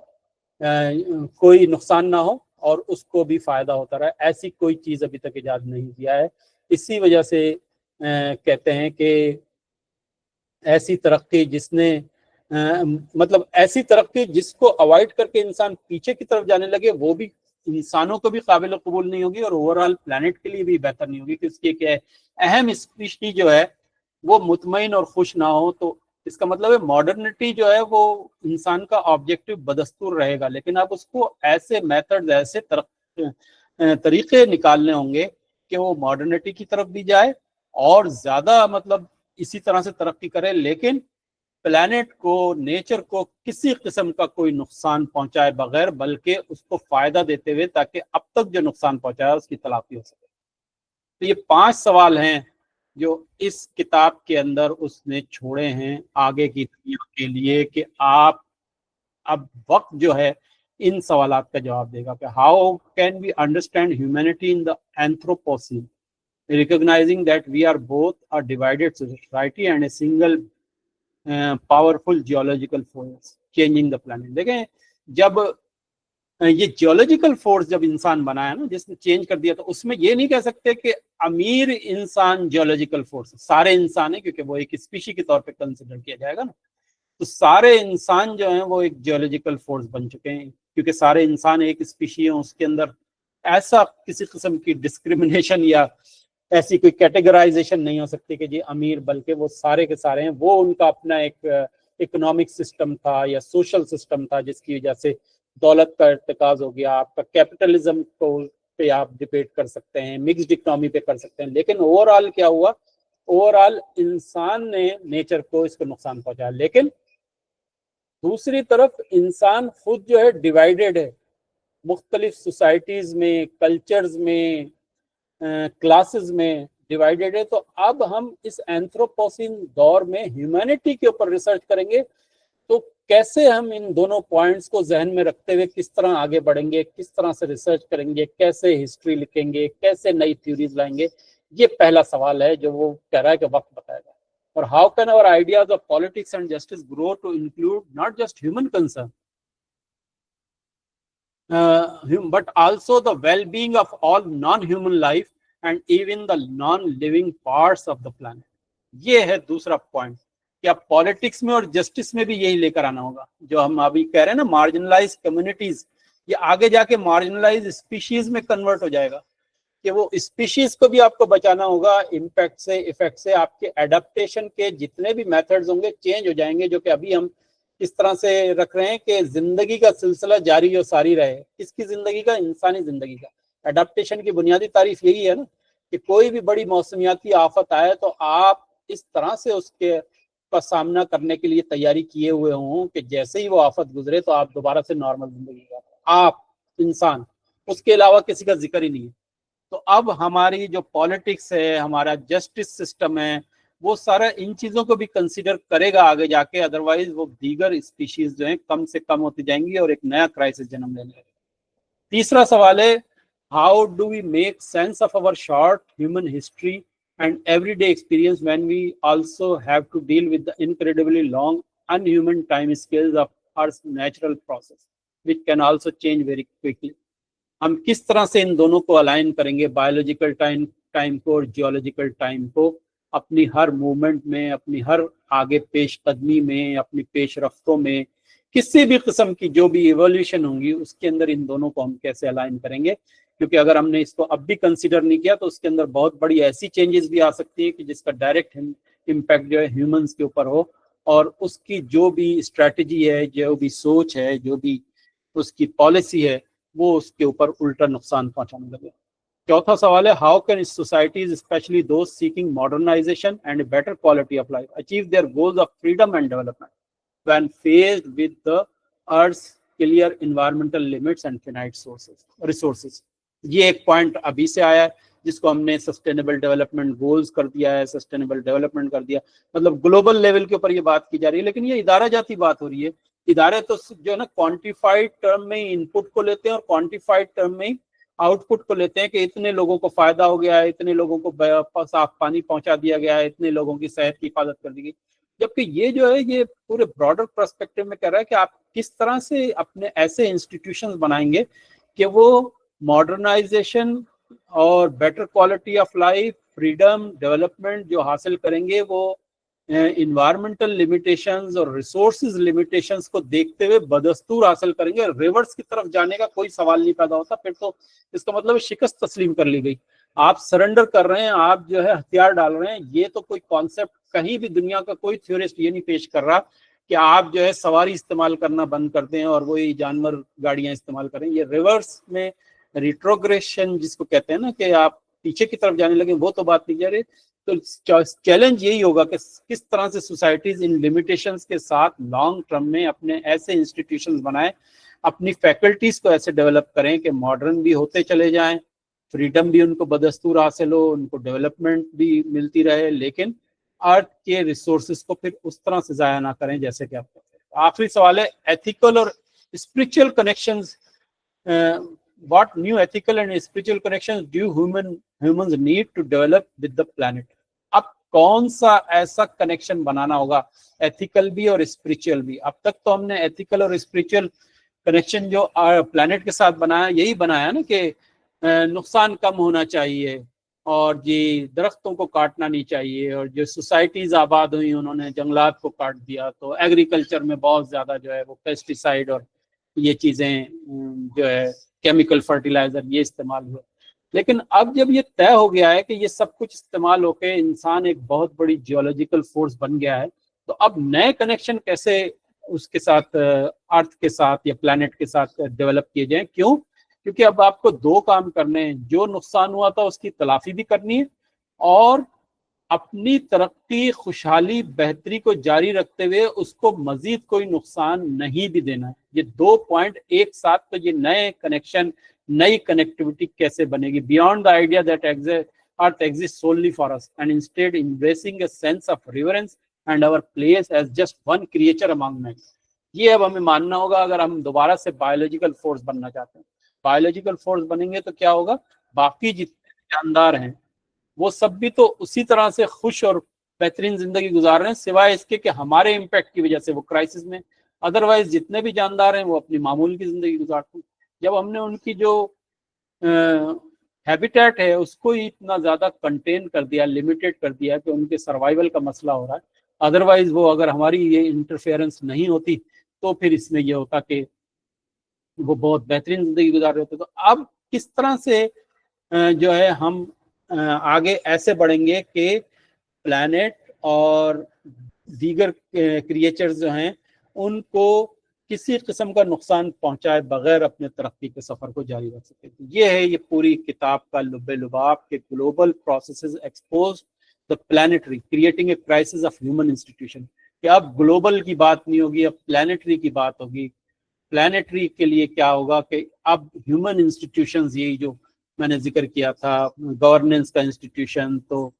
कोई नुकसान ना हो और उसको भी फायदा होता रहे। ऐसी कोई चीज अभी तक इजाद नहीं किया है। इसी वजह से कहते हैं कि ऐसी तरक्की जिसने मतलब ऐसी तरक्की जिसको अवॉइड करके इंसान पीछे की तरफ जाने लगे, वो भी इंसानों को भी काबिल कबूल नहीं होगी और ओवरऑल प्लैनेट के लिए भी बेहतर नहीं होगी। क्योंकि इसकी अहम स्पीशी जो है वो मुतमईन और खुश ना हो, तो इसका मतलब है मॉडर्निटी जो है वो इंसान का ऑब्जेक्टिव बदस्तूर रहेगा। लेकिन आप उसको ऐसे मेथड्स, ऐसे तरीके निकालने होंगे कि वो मॉडर्निटी की तरफ भी जाए और ज्यादा मतलब इसी तरह से तरक्की करे, लेकिन प्लैनेट को, नेचर को किसी किस्म का कोई नुकसान पहुंचाए बगैर, बल्कि उसको फायदा देते हुए, ताकि अब तक जो नुकसान पहुंचाया उसकी तलाफी हो सके। तो ये 5 सवाल हैं जो इस किताब के अंदर उसने छोड़े हैं आगे की दुनिया के लिए, कि आप अब वक्त जो है इन सवालात का जवाब देगा कि how can we understand humanity in the Anthropocene, recognizing that we are both a divided society and a single powerful geological force changing the planet। देखें, जब ये जियोलॉजिकल फोर्स जब इंसान बनाया ना, जिसने चेंज कर दिया, तो उसमें ये नहीं कह सकते कि अमीर इंसान जियोलॉजिकल फोर्स, सारे इंसान है, क्योंकि वो एक स्पीशी के तौर पे कंसिडर किया जाएगा ना। तो सारे इंसान जो हैं वो एक जियोलॉजिकल फोर्स बन चुके हैं, क्योंकि सारे इंसान एक स्पीशी है। उसके अंदर ऐसा किसी किस्म की डिस्क्रिमिनेशन या ऐसी कोई कैटेगराइजेशन नहीं हो सकती कि जी अमीर, बल्कि वो सारे के सारे हैं। वो उनका अपना एक इकोनॉमिक सिस्टम था या सोशल सिस्टम था, जिसकी वजह से दौलत का इर्तिकाज हो गया। आपका कैपिटलिज्म को पे आप डिबेट कर सकते हैं, मिक्स्ड इकोनॉमी पे कर सकते हैं, लेकिन ओवरऑल क्या हुआ, ओवरऑल इंसान ने नेचर को इसको नुकसान पहुंचाया। लेकिन दूसरी तरफ इंसान खुद जो है डिवाइडेड है, मुख्तलिफ सोसाइटीज में, कल्चर्स में, क्लासेस में डिवाइडेड है। तो अब हम इस एंथ्रोपोसीन दौर में ह्यूमैनिटी के ऊपर रिसर्च करेंगे, तो कैसे हम इन दोनों पॉइंट्स को जहन में रखते हुए किस तरह आगे बढ़ेंगे, किस तरह से रिसर्च करेंगे, कैसे हिस्ट्री लिखेंगे, कैसे नई थ्योरीज लाएंगे, ये पहला सवाल है जो वो कह रहा है कि वक्त बताएगा। और how can our ideas of politics and justice grow to include not just human concern but also the well-being of all non-human life and even the non-living parts of the planet। ये है दूसरा point कि अब politics में और justice में भी यही लेकर आना होगा। जो हम अभी कह रहे हैं ना, मार्जिनलाइज कम्युनिटीज, ये आगे जाके मार्जिनलाइज स्पीशीज में कन्वर्ट हो जाएगा, कि वो स्पीशीज को भी आपको बचाना होगा इम्पैक्ट से, इफेक्ट से। आपके एडेप्टेशन के जितने भी मेथड्स होंगे चेंज हो जाएंगे, जो कि अभी हम इस तरह से रख रहे हैं कि जिंदगी का सिलसिला जारी और सारी रहे। किसकी जिंदगी का? इंसानी जिंदगी का। एडेप्टेशन की बुनियादी तारीफ यही है ना, कि कोई भी बड़ी मौसमियाती आफत आए तो आप इस तरह से उसके का सामना करने के लिए तैयारी किए हुए हों कि जैसे ही वो आफत गुजरे तो आप दोबारा से नॉर्मल जिंदगी का, आप इंसान, उसके अलावा किसी का जिक्र ही नहीं है। तो अब हमारी जो पॉलिटिक्स है, हमारा जस्टिस सिस्टम है, वो सारा इन चीजों को भी कंसीडर करेगा आगे जाके। अदरवाइज वो दीगर स्पीशीज जो हैं कम से कम होती जाएंगी और एक नया क्राइसिस जन्म लेने लगेगा। तीसरा सवाल है, how do we make sense of our short human history and everyday experience when we also have to deal with the incredibly long unhuman time scales of Earth's natural process, which can also change very quickly. हम किस तरह से इन दोनों को align करेंगे, biological time को और geological time को, अपनी हर मूवमेंट में, अपनी हर आगे पेश कदमी में, अपनी पेश रफ्तों में, किसी भी किस्म की जो भी इवोल्यूशन होंगी उसके अंदर इन दोनों को हम कैसे अलाइन करेंगे. क्योंकि अगर हमने इसको अब भी कंसीडर नहीं किया तो उसके अंदर बहुत बड़ी ऐसी चेंजेस भी आ सकती है कि जिसका डायरेक्ट इम्पैक्ट जो है ह्यूमंस के ऊपर हो, और उसकी जो भी स्ट्रैटेजी है, जो भी सोच है, जो भी उसकी पॉलिसी है, वो उसके ऊपर उल्टा नुकसान पहुंचाने लगे. चौथा सवाल है, how can societies specially those seeking modernisation and better quality of life achieve their goals of freedom and development when faced with the earth clear environmental limits and finite resources. ये एक पॉइंट अभी से आया है जिसको हमने sustainable development goals कर दिया है, सस्टेनेबल डेवलपमेंट कर दिया, मतलब ग्लोबल लेवल के ऊपर ये बात की जा रही है. लेकिन ये इदारा जाती बात हो रही है. इदारे तो जो है ना क्वांटिफाइड टर्म में इनपुट को लेते हैं और क्वांटिफाइड टर्म में आउटपुट को लेते हैं कि इतने लोगों को फायदा हो गया है, इतने लोगों को साफ पानी पहुंचा दिया गया है, इतने लोगों की सेहत की हिफाजत कर दी गई. जबकि ये जो है ये पूरे ब्रॉडर पर्सपेक्टिव में कह रहा है कि आप किस तरह से अपने ऐसे इंस्टीट्यूशंस बनाएंगे कि वो मॉडर्नाइजेशन और better quality of life, freedom, development जो हासिल करेंगे वो इन्वायरमेंटल लिमिटेशंस और रिसोर्सेज लिमिटेशंस को देखते हुए बदस्तूर हासिल करेंगे. रिवर्स की तरफ जाने का कोई सवाल नहीं पैदा होता. फिर तो इसका मतलब शिकस्त तस्लीम कर ली गई, आप सरेंडर कर रहे हैं, आप जो है हथियार डाल रहे हैं. ये तो कोई कॉन्सेप्ट कहीं भी दुनिया का कोई थ्योरिस्ट ये नहीं पेश कर रहा कि आप जो है सवारी इस्तेमाल करना बंद कर दें और वही जानवर गाड़ियां इस्तेमाल करें. ये रिवर्स में रिट्रोग्रेशन जिसको कहते हैं ना, कि आप पीछे की तरफ जाने लगे, वो तो बात नहीं जा रही. तो चैलेंज यही होगा कि किस तरह से सोसाइटीज इन लिमिटेशंस के साथ लॉन्ग टर्म में अपने ऐसे इंस्टीट्यूशंस बनाएं, अपनी फैकल्टीज को ऐसे डेवलप करें कि मॉडर्न भी होते चले जाएं, फ्रीडम भी उनको बदस्तूर हासिल हो, उनको डेवलपमेंट भी मिलती रहे, लेकिन अर्थ के रिसोर्सेज को फिर उस तरह से जाया ना करें जैसे कि आप कहते हैं. आखिरी सवाल है, एथिकल और spiritual connections. What new ethical and spiritual connections do humans need to develop with the planet? अब कौन सा ऐसा कनेक्शन बनाना होगा, एथिकल भी और स्पिरिचुअल भी. अब तक तो हमने एथिकल और स्पिरिचुअल कनेक्शन जो प्लैनेट के साथ बनाया, यही बनाया ना कि नुकसान कम होना चाहिए और ये दरख्तों को काटना नहीं चाहिए, और जो सोसाइटीज आबाद हुई उन्होंने जंगलात को काट दिया, तो एग्रीकल्चर में बहुत ज़्यादा जो है वो पेस्टिसाइड और ये चीज़ें जो है केमिकल फर्टिलाइजर ये इस्तेमाल हुए. लेकिन अब जब ये तय हो गया है कि ये सब कुछ इस्तेमाल होकर इंसान एक बहुत बड़ी जियोलॉजिकल फोर्स बन गया है, तो अब नए कनेक्शन कैसे उसके साथ, अर्थ के साथ या प्लैनेट के साथ डेवलप किए जाएं. क्यों? क्योंकि अब आपको दो काम करने हैं, जो नुकसान हुआ था उसकी तलाफी भी करनी है और अपनी तरक्की, खुशहाली, बेहतरी को जारी रखते हुए उसको मजीद कोई नुकसान नहीं भी देना है. ये दो पॉइंट एक साथ, तो ये नए कनेक्शन, नई कनेक्टिविटी कैसे बनेगी, beyond the idea that earth exist solely for us and instead embracing a sense of reverence and our place as just one creature among man. ये अब हमें मानना होगा अगर हम दोबारा से बायोलॉजिकल फोर्स बनना चाहते हैं. बायोलॉजिकल फोर्स बनेंगे तो क्या होगा, बाकी जितने जानदार हैं वो सब भी तो उसी तरह से खुश और बेहतरीन जिंदगी गुजार रहे हैं, सिवाय इसके कि हमारे इम्पैक्ट की वजह से वो क्राइसिस में. अदरवाइज जितने भी जानदार हैं वो अपनी मामूल की जिंदगी गुजारते हैं. जब हमने उनकी जो हैबिटेट है उसको ही इतना ज्यादा कंटेन कर दिया, लिमिटेड कर दिया कि उनके सर्वाइवल का मसला हो रहा है. अदरवाइज वो अगर हमारी ये इंटरफेरेंस नहीं होती तो फिर इसमें ये होता कि वो बहुत बेहतरीन जिंदगी गुजार रहे होते. तो अब किस तरह से जो है हम आगे ऐसे बढ़ेंगे कि प्लैनेट और दीगर क्रिएचर्स जो हैं उनको किसी किस्म का नुकसान पहुंचाए बगैर अपने तरक्की के सफर को जारी रख सके. ये है ये पूरी किताब का लुब्बे लुबाब के global processes expose the planetary creating a crisis of human institution. कि अब ग्लोबल की बात नहीं होगी, अब प्लैनेटरी की बात होगी. प्लैनेटरी के लिए क्या होगा कि अब ह्यूमन इंस्टीट्यूशंस, यही जो मैंने जिक्र किया था गवर्नेंस का इंस्टीट्यूशन, तो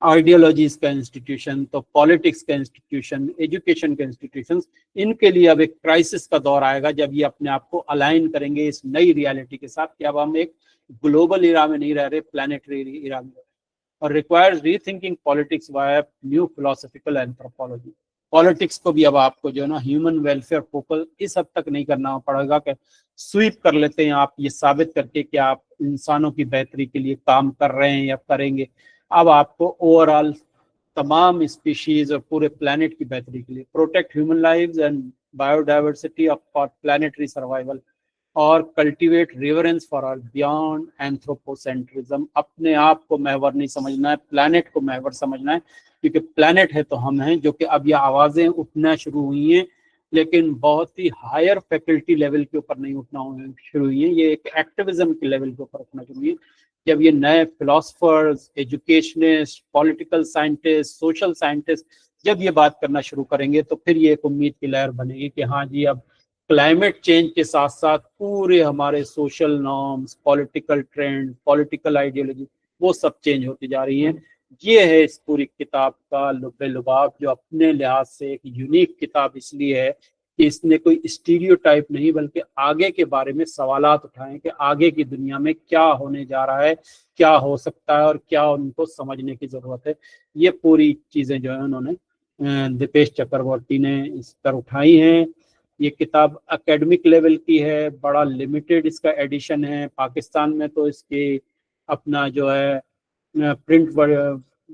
आइडियोलॉजीज का इंस्टीट्यूशन, तो पॉलिटिक्स का इंस्टीट्यूशन, एजुकेशन के इंस्टीट्यूशन, इनके लिए अब एक क्राइसिस का दौर आएगा जब ये अपने आप को अलाइन करेंगे इस नई रियलिटी के साथ कि अब हम एक ग्लोबल इरा में नहीं रह रहे, प्लानिटरी इरा में रह रहे, और requires rethinking politics via new philosophical anthropology. Politics को भी अब आपको जो है ना ह्यूमन वेलफेयर फोकस इस हद तक नहीं करना पड़ेगा कि स्वीप कर लेते हैं आप ये साबित करके कि आप इंसानों की बेहतरी के लिए काम कर रहे हैं या करेंगे। अब आपको ओवरऑल तमाम स्पीशीज और पूरे प्लेनेट की बेहतरी के लिए protect human lives and biodiversity of for planetary survival और cultivate reverence for our beyond anthropocentrism. अपने आप को महवर नहीं समझना है, प्लैनेट को महवर समझना है, क्योंकि प्लैनेट है तो हम हैं। जो कि अब ये आवाज़ें उठना शुरू हुई हैं, लेकिन बहुत ही हायर फैकल्टी लेवल के ऊपर नहीं उठना शुरू हुई है, ये एक एक्टिविज्म के लेवल के ऊपर उठना शुरू हुई है। जब ये नए philosophers, educationist, political scientist, social scientist जब ये बात करना शुरू करेंगे तो फिर ये एक उम्मीद की लहर बनेगी कि हाँ जी, अब क्लाइमेट चेंज के साथ साथ पूरे हमारे social norms, political trend, political ideology वो सब चेंज होती जा रही हैं। ये है इस पूरी किताब का लुब्बे लुबाब, जो अपने लिहाज से एक यूनिक किताब इसलिए है कि इसने कोई स्टीरियोटाइप नहीं बल्कि आगे के बारे में सवालात उठाएं कि आगे की दुनिया में क्या होने जा रहा है, क्या हो सकता है और क्या उनको समझने की जरूरत है। ये पूरी चीजें जो है उन्होंने दीपेश चक्रवर्ती ने इस पर उठाई हैं। ये किताब एकेडमिक लेवल की है, बड़ा लिमिटेड इसका एडिशन है। पाकिस्तान में तो इसकी अपना जो है प्रिंट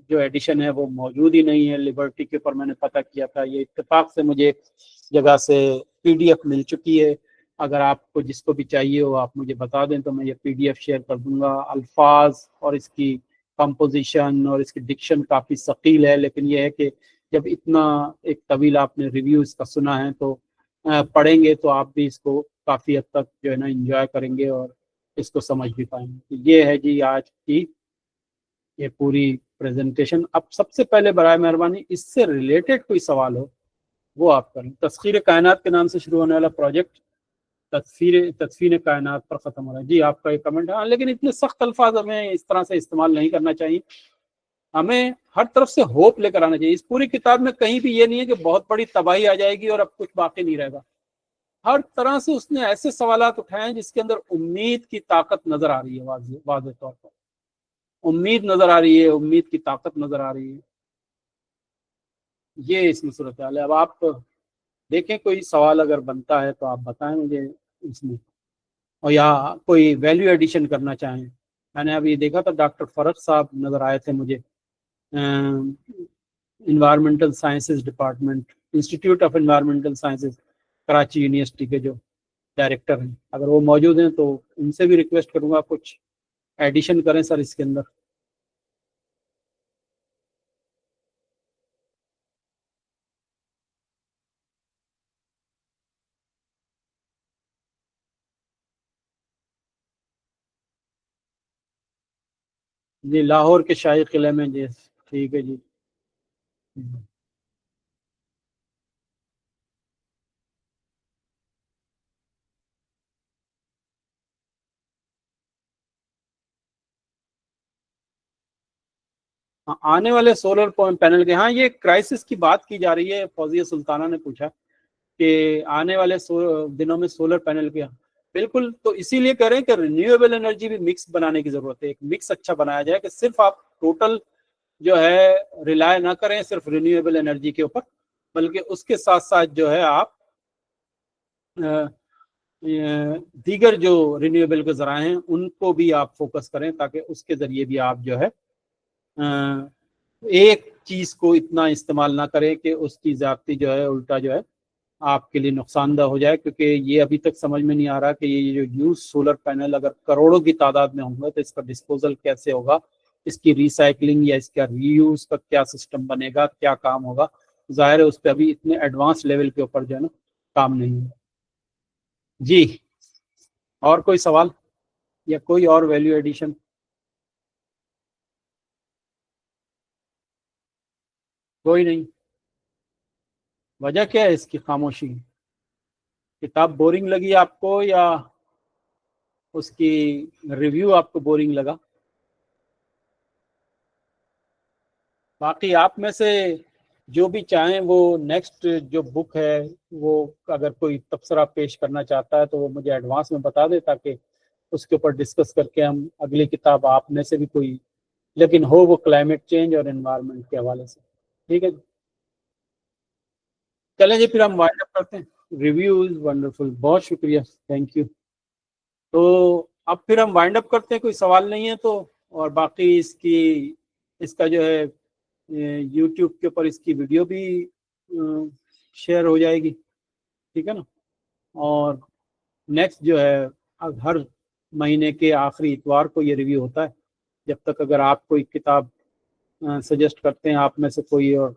जो एडिशन है वो मौजूद ही नहीं है। लिबर्टी के ऊपर मैंने पता किया था, ये इत्तेफाक से मुझे एक जगह से पीडीएफ मिल चुकी है। अगर आपको जिसको भी चाहिए हो आप मुझे बता दें तो मैं ये पीडीएफ शेयर कर दूंगा। अल्फाज और इसकी कंपोजिशन और इसकी डिक्शन काफ़ी सकील है, लेकिन यह है कि जब इतना एक तवील आपने रिव्यू इसका सुना है तो पढ़ेंगे तो आप भी इसको काफ़ी हद तक जो है ना इंजॉय करेंगे और इसको समझ भी पाएंगे। तो ये है जी आज की ये पूरी प्रेजेंटेशन। अब सबसे पहले बराए मेहरबानी इससे रिलेटेड कोई सवाल हो वो आप करें। तस्खीर कायनात के नाम से शुरू होने वाला प्रोजेक्ट तदफीन कायनात पर ख़त्म हो रहा है। जी आपका एक कमेंट है। हाँ, लेकिन इतने सख्त अल्फाज हमें इस तरह से इस्तेमाल नहीं करना चाहिए। हमें हर तरफ से होप लेकर आना चाहिए। इस पूरी किताब में कहीं भी ये नहीं है कि बहुत बड़ी तबाही आ जाएगी और अब कुछ बाकी नहीं रहेगा। हर तरह से उसने ऐसे सवालात उठाए हैं जिसके अंदर उम्मीद की ताकत नजर आ रही है, वाज़ेह तौर पर उम्मीद नजर आ रही है, उम्मीद की ताकत नजर आ रही है। ये इसमें सूरत हाल है। अब आप देखें कोई सवाल अगर बनता है तो आप बताएं मुझे इसमें, और या कोई वैल्यू एडिशन करना चाहें। मैंने अभी देखा था डॉक्टर फरक साहब नजर आए थे मुझे, environmental sciences department, institute of environmental sciences, Karachi university के जो डायरेक्टर हैं। अगर वो मौजूद हैं तो उनसे भी रिक्वेस्ट करूंगा कुछ एडिशन करें सर इसके अंदर। जी लाहौर के शाही किले में जी, ठीक है जी। हाँ, आने वाले सोलर पैनल के, हाँ ये क्राइसिस की बात की जा रही है। फौजिया सुल्ताना ने पूछा कि आने वाले दिनों में सोलर पैनल के, बिल्कुल। तो इसीलिए कह रहे हैं कि रिन्यूएबल एनर्जी भी मिक्स बनाने की जरूरत है। एक मिक्स अच्छा बनाया जाए कि सिर्फ आप टोटल जो है रिलाय ना करें सिर्फ रिन्यूएबल एनर्जी के ऊपर, बल्कि उसके साथ साथ जो है आप दीगर जो रिन्यूएबल के जराए हैं उनको भी आप फोकस करें, ताकि उसके जरिए भी आप जो है एक चीज को इतना इस्तेमाल ना करें कि उसकी ज्यादती जो है उल्टा जो है आपके लिए नुकसानदा हो जाए। क्योंकि ये अभी तक समझ में नहीं आ रहा कि ये जो यूज सोलर पैनल अगर करोड़ों की तादाद में होंगे तो इसका डिस्पोजल कैसे होगा, इसकी रिसाइकलिंग या इसका रीयूज का क्या सिस्टम बनेगा, क्या काम होगा। जाहिर है उस पर अभी इतने एडवांस लेवल के ऊपर जो है ना काम नहीं है। जी और कोई सवाल या कोई और वैल्यू एडिशन? कोई नहीं। वजह क्या है इसकी खामोशी? किताब बोरिंग लगी आपको या उसकी रिव्यू आपको बोरिंग लगा? باقی آپ میں سے جو بھی چاہیں وہ نیکسٹ جو بک ہے وہ اگر کوئی تبصرہ پیش کرنا چاہتا ہے تو وہ مجھے ایڈوانس میں بتا دے، تاکہ اس کے اوپر ڈسکس کر کے ہم اگلی کتاب آپ میں سے بھی کوئی، لیکن ہو وہ کلائمیٹ چینج اور انوائرمنٹ کے حوالے سے. ٹھیک ہے جی، چلیں جی پھر ہم وائنڈ اپ کرتے ہیں. ریویوز ونڈرفل، بہت شکریہ، تھینک یو. تو اب پھر ہم وائنڈ اپ کرتے ہیں، کوئی سوال نہیں ہے تو. اور باقی اس کا جو ہے یوٹیوب کے اوپر اس کی ویڈیو بھی شیئر ہو جائے گی، ٹھیک ہے نا. اور نیکسٹ جو ہے ہر مہینے کے آخری اتوار کو یہ ریویو ہوتا ہے. جب تک اگر آپ کوئی کتاب سجیسٹ کرتے ہیں آپ میں سے کوئی اور